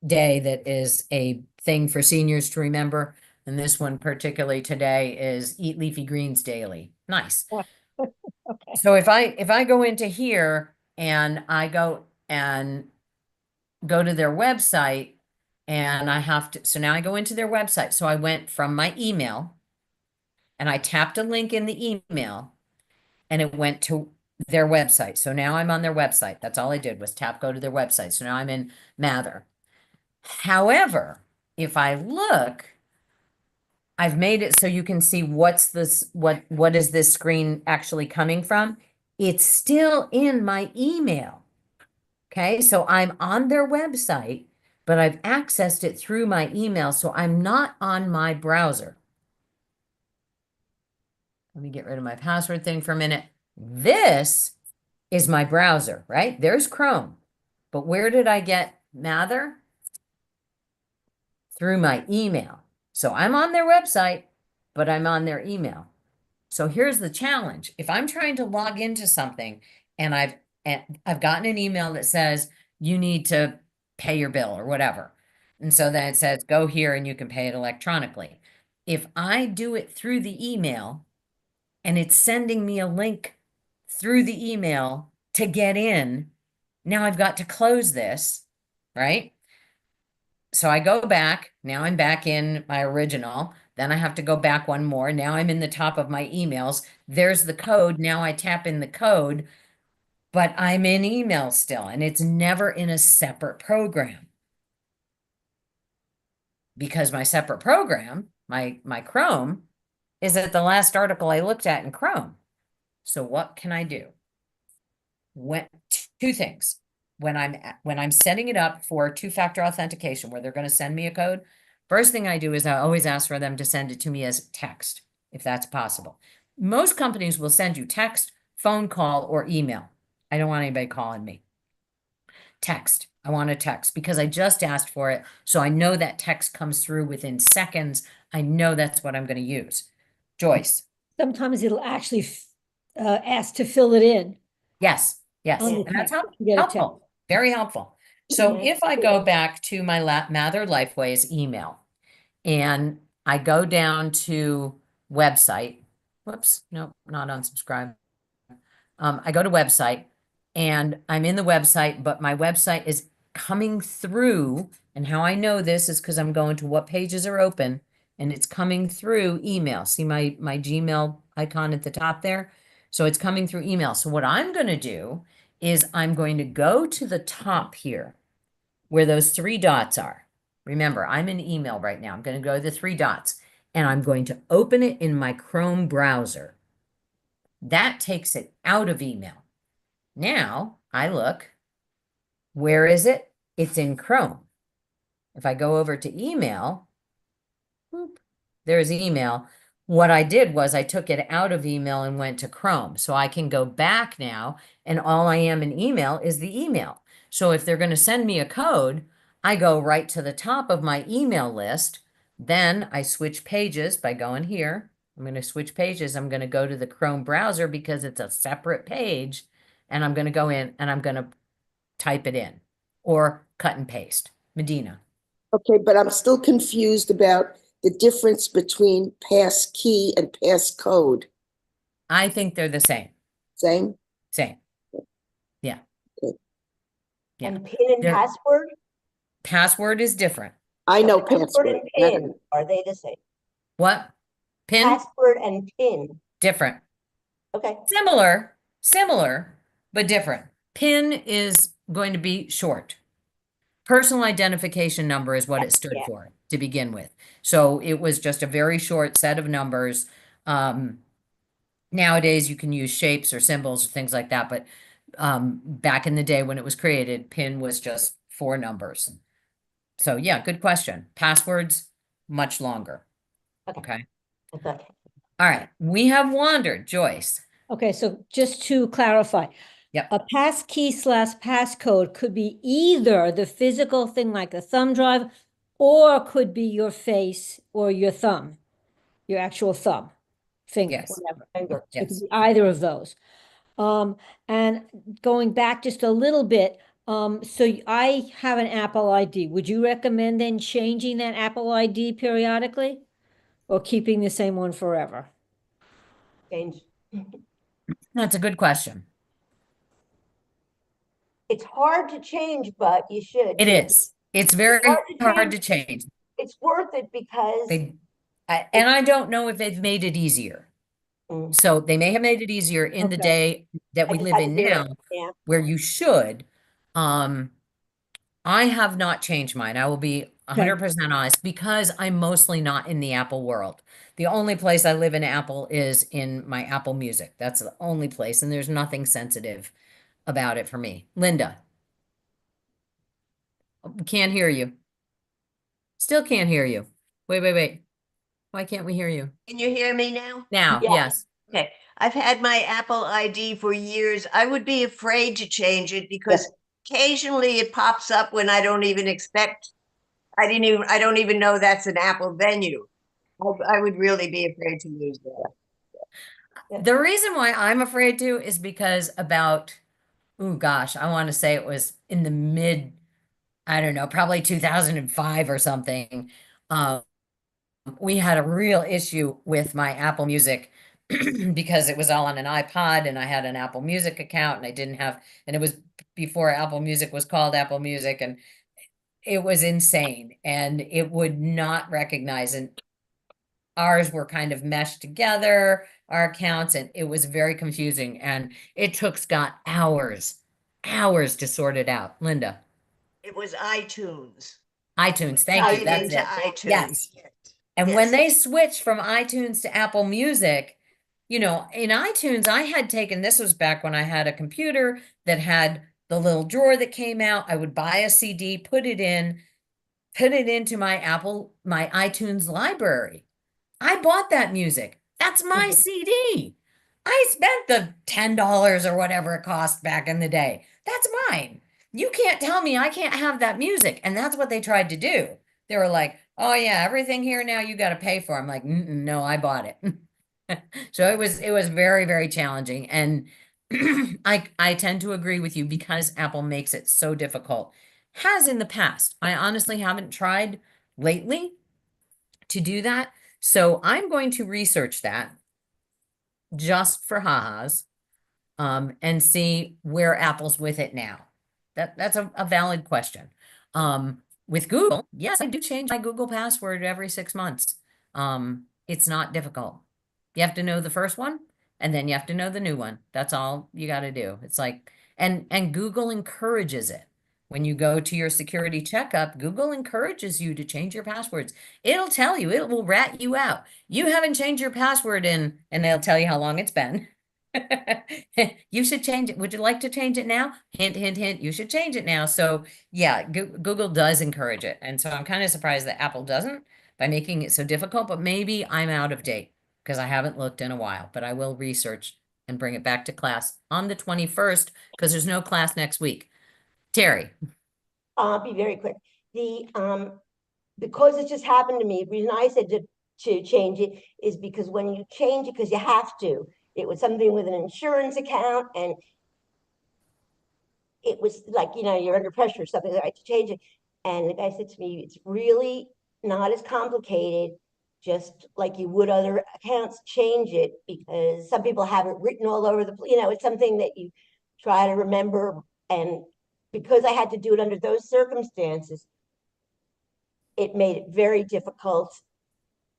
[SPEAKER 1] day that is a thing for seniors to remember. And this one particularly today is Eat Leafy Greens Daily. Nice.
[SPEAKER 8] Okay.
[SPEAKER 1] So if I go into here and I go to their website and I have to, so now I go into their website. So I went from my email and I tapped a link in the email and it went to their website. So now I'm on their website. That's all I did was go to their website. So now I'm in Mather. However, if I look, I've made it so you can see what is this screen actually coming from. It's still in my email. Okay, so I'm on their website, but I've accessed it through my email, so I'm not on my browser. Let me get rid of my password thing for a minute. This is my browser, right? There's Chrome. But where did I get Mather? Through my email. So I'm on their website, but I'm on their email. So here's the challenge. If I'm trying to log into something and I've gotten an email that says you need to pay your bill or whatever, And so then it says, go here and you can pay it electronically. If I do it through the email and it's sending me a link through the email to get in, now I've got to close this, right? So I go back, now I'm back in my original, then I have to go back one more. Now I'm in the top of my emails. There's the code. Now I tap in the code, but I'm in email still, and it's never in a separate program. Because my separate program, my Chrome, is at the last article I looked at in Chrome. So what can I do? Two things. When I'm setting it up for two-factor authentication, where they're going to send me a code, first thing I do is I always ask for them to send it to me as text, if that's possible. Most companies will send you text, phone call, or email. I don't want anybody calling me. Text. I want a text because I just asked for it. So I know that text comes through within seconds. I know that's what I'm going to use. Joyce.
[SPEAKER 8] Sometimes it'll actually ask to fill it in.
[SPEAKER 1] Yes. Yes.
[SPEAKER 8] on the
[SPEAKER 1] And that's
[SPEAKER 8] text. You get a text.
[SPEAKER 1] helpful. Very helpful. So
[SPEAKER 3] Yeah.
[SPEAKER 1] if I go back to my Mather Lifeways email and I go down to website, whoops, no, not unsubscribe. I go to website and I'm in the website, but my website is coming through. And how I know this is because I'm going to what pages are open and it's coming through email. See my Gmail icon at the top there? So it's coming through email. So what I'm going to do is I'm going to go to the top here where those three dots are. Remember, I'm in email right now. I'm going to go to the three dots and I'm going to open it in my Chrome browser. That takes it out of email. Now I look, where is it? It's in Chrome. If I go over to email, whoop, there's email. What I did was I took it out of email and went to Chrome. So I can go back now and all I am in email is the email. So if they're going to send me a code, I go right to the top of my email list. Then I switch pages by going here. I'm going to switch pages. I'm going to go to the Chrome browser because it's a separate page. And I'm going to go in and I'm going to type it in or cut and paste. Medina.
[SPEAKER 4] Okay, but I'm still confused about the difference between pass key and passcode.
[SPEAKER 1] I think they're the same.
[SPEAKER 4] Same?
[SPEAKER 1] Same. Yeah. Yeah.
[SPEAKER 3] And PIN and
[SPEAKER 1] They're-
[SPEAKER 3] password?
[SPEAKER 1] Password is different.
[SPEAKER 4] I know
[SPEAKER 3] Password
[SPEAKER 4] password.
[SPEAKER 3] and PIN, are they the same?
[SPEAKER 1] What? PIN?
[SPEAKER 3] Password and PIN,
[SPEAKER 1] Different.
[SPEAKER 3] okay.
[SPEAKER 1] Similar, but different. PIN is going to be short. Personal identification number is what it stood
[SPEAKER 3] Yeah.
[SPEAKER 1] for to begin with. So it was just a very short set of numbers. Nowadays you can use shapes or symbols or things like that, but back in the day when it was created, PIN was just 4 numbers. So yeah, good question. Passwords, much longer. Okay.
[SPEAKER 3] Okay.
[SPEAKER 1] All right. We have wandered, Joyce.
[SPEAKER 8] Okay, so just to clarify.
[SPEAKER 1] Yep.
[SPEAKER 8] A pass key / passcode could be either the physical thing like a thumb drive, or could be your face or your thumb, your actual thumb, finger,
[SPEAKER 1] Yes.
[SPEAKER 8] whatever.
[SPEAKER 3] Finger.
[SPEAKER 8] It could
[SPEAKER 1] Yes.
[SPEAKER 8] be either of those. And going back just a little bit, I have an Apple ID. Would you recommend then changing that Apple ID periodically or keeping the same one forever?
[SPEAKER 3] Change.
[SPEAKER 1] That's a good question.
[SPEAKER 3] It's hard to change, but you should.
[SPEAKER 1] It is. It's very hard to change.
[SPEAKER 3] It's worth it because
[SPEAKER 1] And I don't know if they've made it easier.
[SPEAKER 3] Mm.
[SPEAKER 1] So they may have made it easier in the
[SPEAKER 8] Okay.
[SPEAKER 1] day that
[SPEAKER 3] I
[SPEAKER 1] we
[SPEAKER 3] just
[SPEAKER 1] live
[SPEAKER 3] had to
[SPEAKER 1] in
[SPEAKER 3] do it.
[SPEAKER 1] now,
[SPEAKER 3] Yeah.
[SPEAKER 1] where you should. I have not changed mine. I will be 100% honest because I'm mostly not in the Apple world. The only place I live in Apple is in my Apple Music. That's the only place, and there's nothing sensitive about it for me. Linda. Can't hear you. Still can't hear you. Wait. Why can't we hear you?
[SPEAKER 7] Can you hear me now?
[SPEAKER 1] Now,
[SPEAKER 3] Yeah.
[SPEAKER 1] yes.
[SPEAKER 7] Okay, I've had my Apple ID for years. I would be afraid to change it because occasionally it pops up when I don't even expect. I don't even know that's an Apple venue. I would really be afraid to lose that.
[SPEAKER 1] The reason why I'm afraid to is because about, oh gosh, I want to say it was in the mid I don't know, probably 2005 or something. Um, we had a real issue with my Apple Music because it was all on an iPod and I had an Apple Music account and I didn't have, and it was before Apple Music was called Apple Music, and it was insane and it would not recognize, and ours were kind of meshed together, our accounts, and it was very confusing and it took Scott hours to sort it out. Linda,
[SPEAKER 7] It was iTunes.
[SPEAKER 1] iTunes, thank you,
[SPEAKER 7] Tied
[SPEAKER 1] that's
[SPEAKER 7] into
[SPEAKER 1] it.
[SPEAKER 7] iTunes.
[SPEAKER 1] Yes. And when
[SPEAKER 7] Yes.
[SPEAKER 1] they switched from iTunes to Apple Music, you know, in iTunes, I had taken, this was back when I had a computer that had the little drawer that came out. I would buy a CD, put it into my iTunes library. I bought that music. That's my CD. I spent the $10 or whatever it cost back in the day. That's mine. You can't tell me I can't have that music. And that's what they tried to do. They were like, oh yeah, everything here now you got to pay for. I'm like, no, I bought it. So it was very, very challenging. And I tend to agree with you because Apple makes it so difficult. Has in the past. I honestly haven't tried lately to do that. So I'm going to research that just for ha-has, and see where Apple's with it now. That's a valid question. With Google, yes, I do change my Google password every 6 months. It's not difficult. You have to know the first one, and then you have to know the new one. That's all you got to do. It's like, and Google encourages it. When you go to your security checkup, Google encourages you to change your passwords. It'll tell you, it will rat you out. You haven't changed your password in, and they'll tell you how long it's been. You should change it. Would you like to change it now? Hint, hint, hint. You should change it now. So yeah, Google does encourage it. And so I'm kind of surprised that Apple doesn't by making it so difficult, but maybe I'm out of date because I haven't looked in a while, but I will research and bring it back to class on the 21st because there's no class next week. Terry.
[SPEAKER 3] I'll be very quick. Because it just happened to me, the reason I said to change it is because when you change it, because you have to, it was something with an insurance account and it was like, you're under pressure or something, right, to change it. And the guy said to me, it's really not as complicated, just like you would other accounts, change it because some people have it written all over it's something that you try to remember. And because I had to do it under those circumstances, it made it very difficult.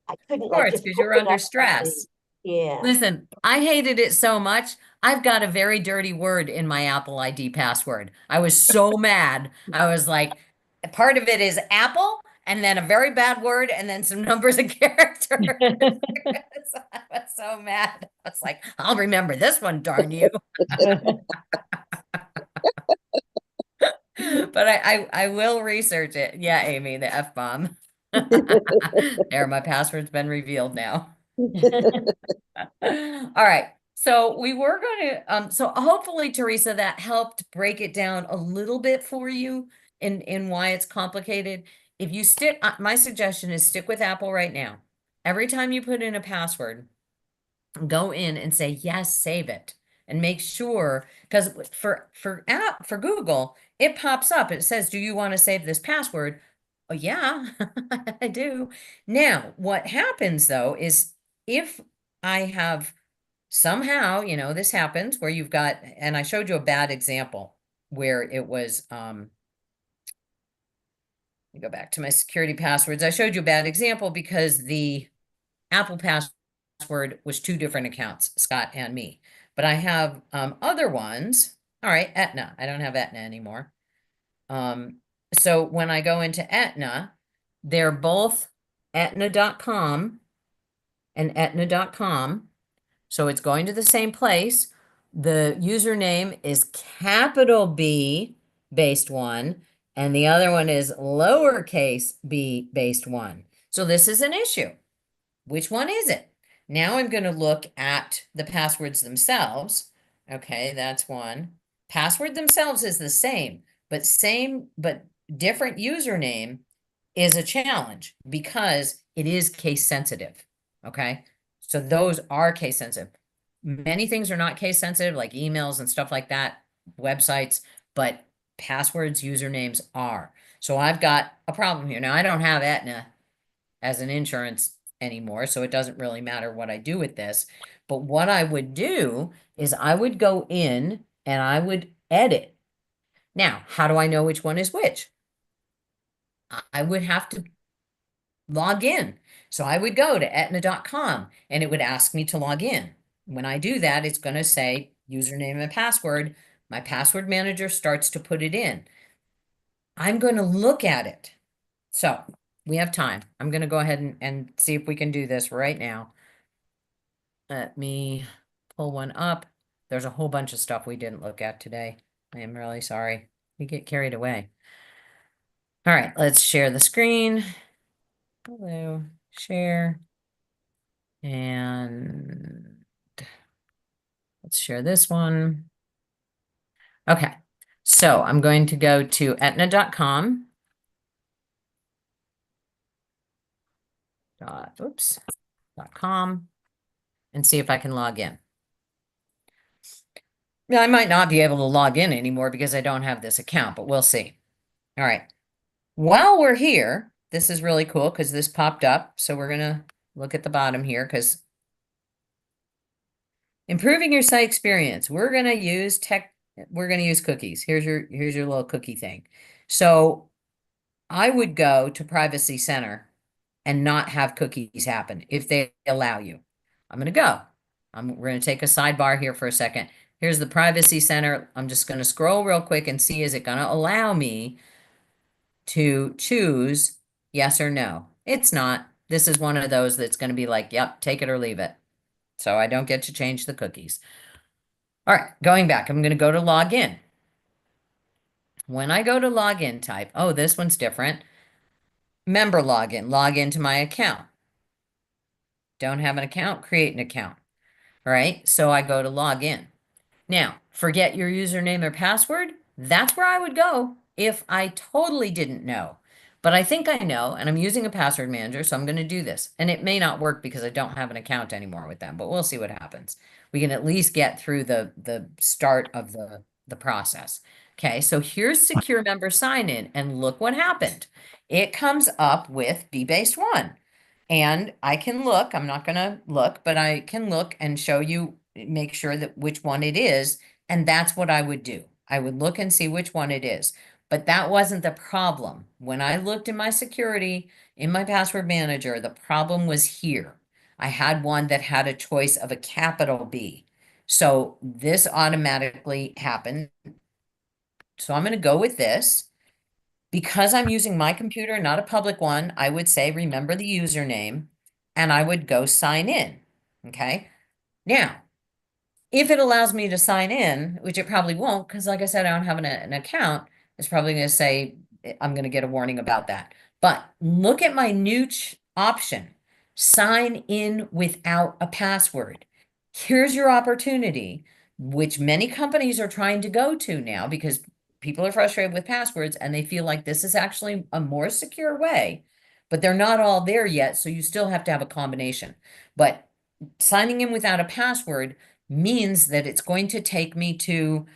[SPEAKER 3] I couldn't
[SPEAKER 1] Of course,
[SPEAKER 3] just
[SPEAKER 1] because you're
[SPEAKER 3] open
[SPEAKER 1] under
[SPEAKER 3] up
[SPEAKER 1] stress.
[SPEAKER 3] Yeah.
[SPEAKER 1] Listen, I hated it so much. I've got a very dirty word in my Apple ID password. I was so mad. I was like, part of it is Apple, and then a very bad word, and then some numbers and characters. I was so mad. I was like, I'll remember this one, darn you. But I will research it. Yeah, Amy, the F-bomb. There, my password's been revealed now. All right. So we were going to, so hopefully, Teresa, that helped break it down a little bit for you in why it's complicated. If you stick, my suggestion is stick with Apple right now. Every time you put in a password, go in and say, yes, save it. And make sure, because for Google, it pops up. It says, do you want to save this password? Oh, yeah, I do. Now, what happens though is if I have somehow, this happens where you've got, and I showed you a bad example where it was, let me go back to my security passwords. I showed you a bad example because the Apple password was 2 different accounts, Scott and me. But I have other ones. All right, Aetna. I don't have Aetna anymore. So when I go into Aetna, they're both Aetna.com and Aetna.com. So it's going to the same place. The username is capital B based one, and the other one is lowercase b based one. So this is an issue. Which one is it? Now I'm going to look at the passwords themselves. Okay, that's one. Password themselves is the same, but different username is a challenge because it is case sensitive. Okay, so those are case sensitive. Many things are not case sensitive, like emails and stuff like that, websites, but passwords, usernames are. So I've got a problem here. Now I don't have Aetna as an insurance anymore, so it doesn't really matter what I do with this. But what I would do is I would go in and I would edit. Now, how do I know which one is which? I would have to log in. So I would go to Aetna.com and it would ask me to log in. When I do that, it's going to say username and password. My password manager starts to put it in. I'm going to look at it. So we have time. I'm going to go ahead and see if we can do this right now. Let me pull one up. There's a whole bunch of stuff we didn't look at today. I am really sorry. We get carried away. All right, let's share the screen. Hello, share. And let's share this one. Okay, so I'm going to go to Aetna.com. .com and see if I can log in. Now, I might not be able to log in anymore because I don't have this account, but we'll see. All right. While we're here, this is really cool because this popped up. So we're going to look at the bottom here because improving your site experience. We're going to use cookies. Here's your little cookie thing. So I would go to Privacy Center and not have cookies happen if they allow you. I'm going to go. We're going to take a sidebar here for a second. Here's the Privacy Center. I'm just going to scroll real quick and see, is it going to allow me to choose yes or no? It's not. This is one of those that's going to be like, yep, take it or leave it. So I don't get to change the cookies. All right, going back, I'm going to go to login. When I go to login type, oh, this one's different. Member login, log into my account. Don't have an account, create an account. All right, so I go to login. Now, forget your username or password. That's where I would go if I totally didn't know. But I think I know, and I'm using a password manager, so I'm going to do this. And it may not work because I don't have an account anymore with them, but we'll see what happens. We can at least get through the start of the process. Okay, so here's Secure Member Sign In, and look what happened. It comes up with bbase1. And I can look, I'm not going to look, but I can look and show you, make sure that which one it is. And that's what I would do. I would look and see which one it is. But that wasn't the problem. When I looked in my security, in my password manager, the problem was here. I had one that had a choice of a capital B. So this automatically happened. So I'm going to go with this. Because I'm using my computer, not a public one, I would say, remember the username, and I would go sign in. Okay. Now, if it allows me to sign in, which it probably won't, because like I said, I don't have an account, it's probably going to say, I'm going to get a warning about that. But look at my new option, sign in without a password. Here's your opportunity, which many companies are trying to go to now because people are frustrated with passwords and they feel like this is actually a more secure way, but they're not all there yet. So you still have to have a combination. But signing in without a password means that it's going to take me to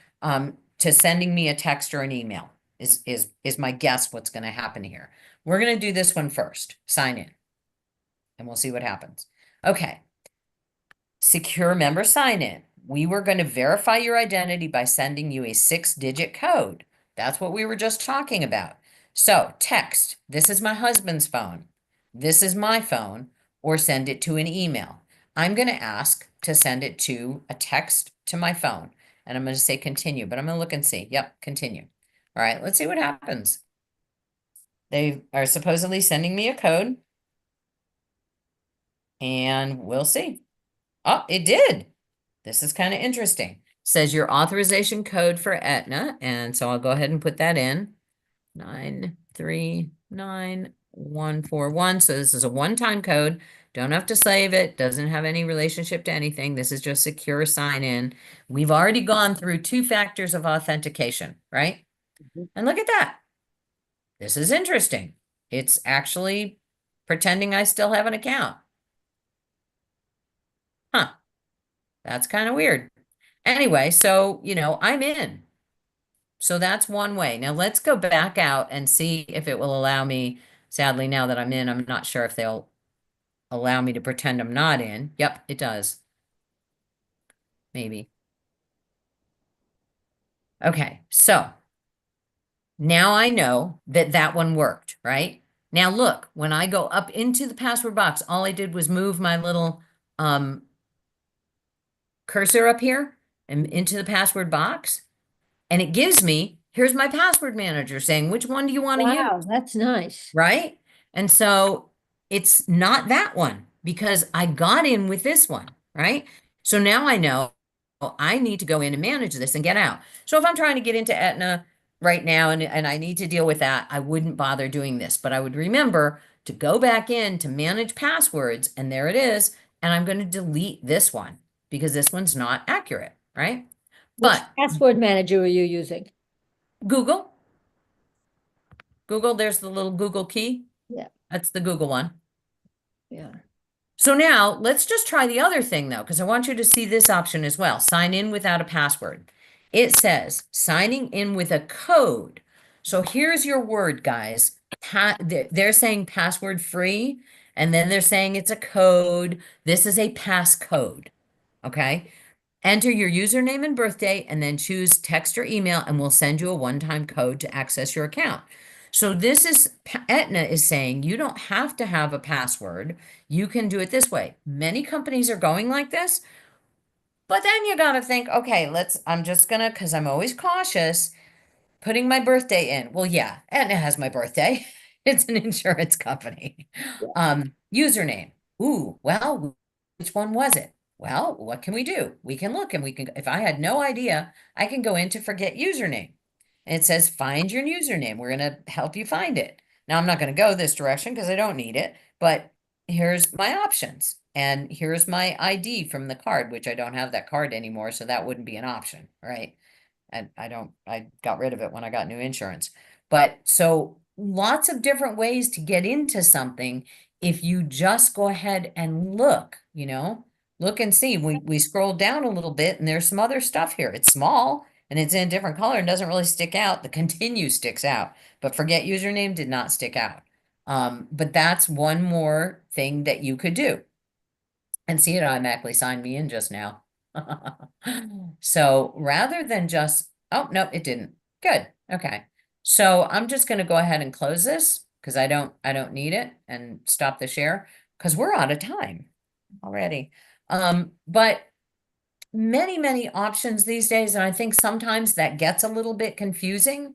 [SPEAKER 1] sending me a text or an email is my guess what's going to happen here. We're going to do this one first, sign in, and we'll see what happens. Okay. Secure Member Sign In. We were going to verify your identity by sending you a 6-digit code. That's what we were just talking about. So text, this is my husband's phone. This is my phone, or send it to an email. I'm going to ask to send it to a text to my phone. And I'm going to say continue, but I'm going to look and see. Yep, continue. All right, let's see what happens. They are supposedly sending me a code. And we'll see. Oh, it did. This is kind of interesting. Says your authorization code for Aetna. And so I'll go ahead and put that in. 939141. So this is a one-time code. Don't have to save it. Doesn't have any relationship to anything. This is just secure sign in. We've already gone through 2 factors of authentication, right? And look at that. This is interesting. It's actually pretending I still have an account. Huh. That's kind of weird. Anyway, so, I'm in. So that's one way. Now let's go back out and see if it will allow me. Sadly, now that I'm in, I'm not sure if they'll allow me to pretend I'm not in. Yep, it does. Maybe. Okay, so now I know that that one worked, right? Now look, when I go up into the password box, all I did was move my little cursor up here and into the password box, and it gives me, here's my password manager saying, which one do you want to use?
[SPEAKER 8] Wow, that's nice.
[SPEAKER 1] Right? And so it's not that one because I got in with this one, right? So now I know I need to go in and manage this and get out. So if I'm trying to get into Aetna right now and I need to deal with that, I wouldn't bother doing this, but I would remember to go back in to manage passwords, and there it is. And I'm going to delete this one because this one's not accurate, right?
[SPEAKER 8] Which
[SPEAKER 1] But
[SPEAKER 8] password manager are you using?
[SPEAKER 1] Google, there's the little Google key.
[SPEAKER 8] Yeah.
[SPEAKER 1] That's the Google one.
[SPEAKER 8] Yeah.
[SPEAKER 1] So now let's just try the other thing though, because I want you to see this option as well. Sign in without a password. It says signing in with a code. So here's your word, guys. They're saying password free, and then they're saying it's a code. This is a passcode. Okay. Enter your username and birthday, and then choose text or email, and we'll send you a one-time code to access your account. So this is, Aetna is saying you don't have to have a password. You can do it this way. Many companies are going like this, but then you got to think, okay, I'm just gonna, because I'm always cautious, putting my birthday in. Well, yeah, Aetna has my birthday. It's an insurance company. Username. Ooh, well, which one was it? Well, what can we do? We can look and we can, if I had no idea, I can go into forget username. And it says, find your username. We're going to help you find it. Now, I'm not going to go this direction because I don't need it, but here's my options. And here's my ID from the card, which I don't have that card anymore. So that wouldn't be an option, right? And I got rid of it when I got new insurance. But so lots of different ways to get into something if you just go ahead and look, look and see. We scrolled down a little bit and there's some other stuff here. It's small and it's in a different color and doesn't really stick out. The continue sticks out, but forget username did not stick out. But that's one more thing that you could do. And see, it automatically signed me in just now. So rather than just, oh, no, it didn't. Good. Okay. So I'm just going to go ahead and close this because I don't need it, and stop the share because we're out of time already. But many options these days. And I think sometimes that gets a little bit confusing,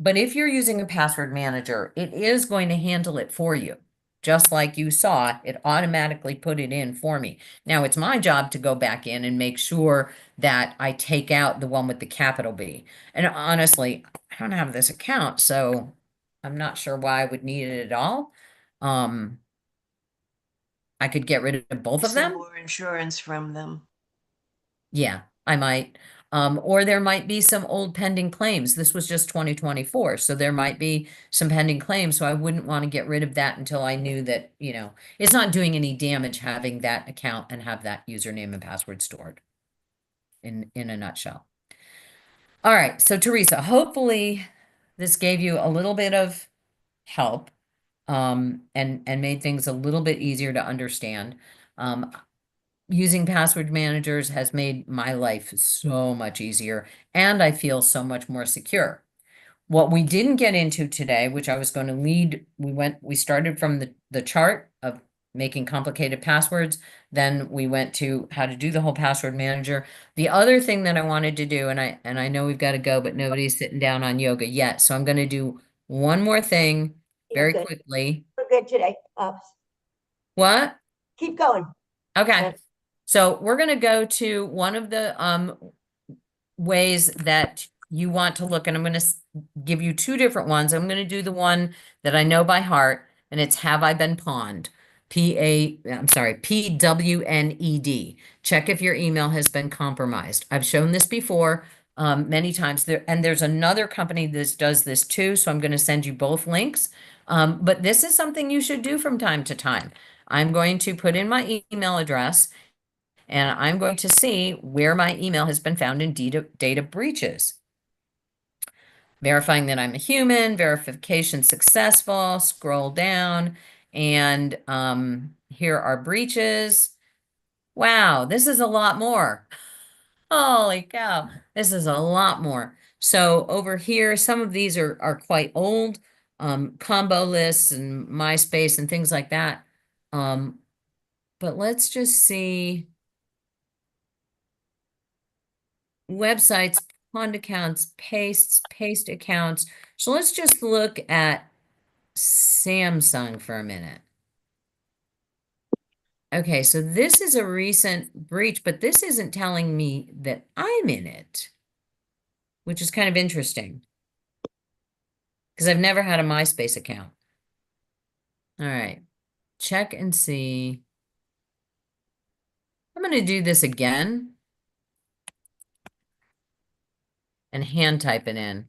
[SPEAKER 1] but if you're using a password manager, it is going to handle it for you. Just like you saw, it automatically put it in for me. Now it's my job to go back in and make sure that I take out the one with the capital B. And honestly, I don't have this account, so I'm not sure why I would need it at all. I could get rid of both of
[SPEAKER 7] Some
[SPEAKER 1] them.
[SPEAKER 7] more insurance from them.
[SPEAKER 1] Yeah, I might. Or there might be some old pending claims. This was just 2024, so there might be some pending claims. So I wouldn't want to get rid of that until I knew that, it's not doing any damage having that account and have that username and password stored in a nutshell. All right, so Teresa, hopefully this gave you a little bit of help and made things a little bit easier to understand. Using password managers has made my life so much easier, and I feel so much more secure. What we didn't get into today, which I was going to lead, we started from the chart of making complicated passwords. Then we went to how to do the whole password manager. The other thing that I wanted to do, and I know we've got to go, but nobody's sitting down on yoga yet. So I'm going to do one more thing very
[SPEAKER 3] You're good.
[SPEAKER 1] quickly.
[SPEAKER 3] We're good today.
[SPEAKER 1] What?
[SPEAKER 3] Keep going.
[SPEAKER 1] Okay.
[SPEAKER 3] Yes.
[SPEAKER 1] So we're going to go to one of the ways that you want to look, and I'm going to give you two different ones. I'm going to do the one that I know by heart, and it's Have I Been Pawned? PWNED. Check if your email has been compromised. I've shown this before many times there, and there's another company that does this too, so I'm going to send you both links. But this is something you should do from time to time. I'm going to put in my email address, and I'm going to see where my email has been found in data breaches. verifying that I'm a human, verification successful, scroll down, and here are breaches. Wow, this is a lot more. Holy cow, this is a lot more. So over here, some of these are quite old, combo lists and MySpace and things like that. But let's just see. Websites, pond accounts, paste accounts. So let's just look at Samsung for a minute. Okay, so this is a recent breach, but this isn't telling me that I'm in it, which is kind of interesting because I've never had a MySpace account. All right, check and see. I'm going to do this again and hand type it in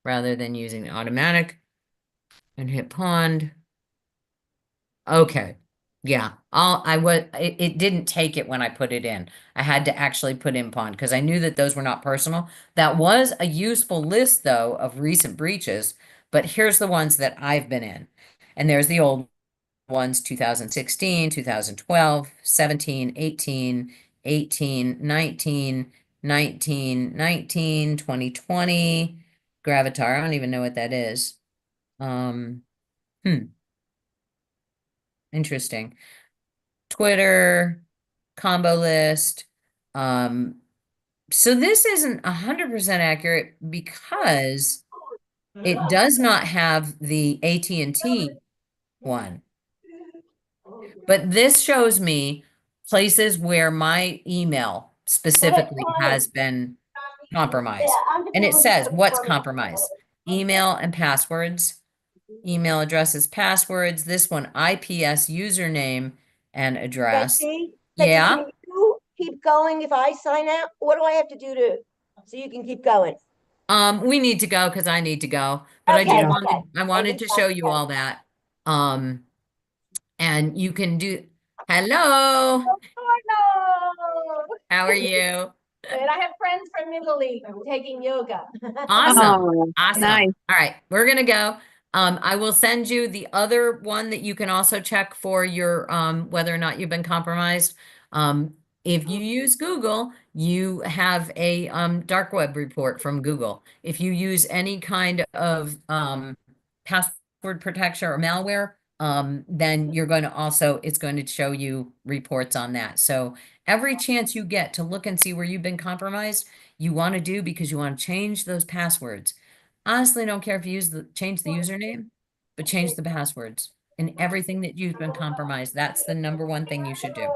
[SPEAKER 1] rather than using the automatic and hit pond. Okay. Yeah, it didn't take it when I put it in. I had to actually put in pond because I knew that those were not personal. That was a useful list though of recent breaches, but here's the ones that I've been in. And there's the old ones, 2016, 2012, 17, 18, 18, 19, 19, 19, 2020, Gravatar. I don't even know what that is. Interesting. Twitter, combo list. So this isn't 100% accurate because it does not have the AT&T one. But this shows me places where my email specifically has been compromised. And it says what's compromised. Email and passwords. Email addresses, passwords. This one, IPS username and address.
[SPEAKER 3] Betsy,
[SPEAKER 1] Yeah.
[SPEAKER 3] can you keep going if I sign out? What do I have to do so you can keep going?
[SPEAKER 1] We need to go because I need to go, but I
[SPEAKER 3] Okay,
[SPEAKER 1] just
[SPEAKER 3] okay.
[SPEAKER 1] wanted to show you all that. And you can do, hello,
[SPEAKER 9] Hello.
[SPEAKER 1] how are you?
[SPEAKER 9] And I have friends from Italy taking yoga.
[SPEAKER 1] Awesome.
[SPEAKER 5] Oh,
[SPEAKER 1] Awesome.
[SPEAKER 5] nice.
[SPEAKER 1] All right, we're gonna go. I will send you the other one that you can also check for your whether or not you've been compromised. If you use Google, you have a dark web report from Google. If you use any kind of password protection or malware, then you're going to also, it's going to show you reports on that. So every chance you get to look and see where you've been compromised, you want to do because you want to change those passwords. Honestly, don't care if you change the username, but change the passwords in everything that you've been compromised. That's the number one thing you should do.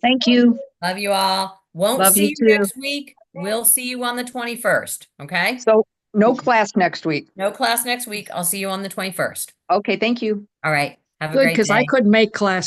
[SPEAKER 5] Thank you.
[SPEAKER 1] Love you all. Won't
[SPEAKER 5] Love
[SPEAKER 1] see
[SPEAKER 5] you
[SPEAKER 1] you
[SPEAKER 5] too.
[SPEAKER 1] next week. We'll see you on the 21st. Okay?
[SPEAKER 5] So no class next week.
[SPEAKER 1] No class next week. I'll see you on the 21st.
[SPEAKER 5] Okay, thank you.
[SPEAKER 1] All right. Have a
[SPEAKER 10] Good,
[SPEAKER 1] great
[SPEAKER 10] because I
[SPEAKER 1] day.
[SPEAKER 10] couldn't make class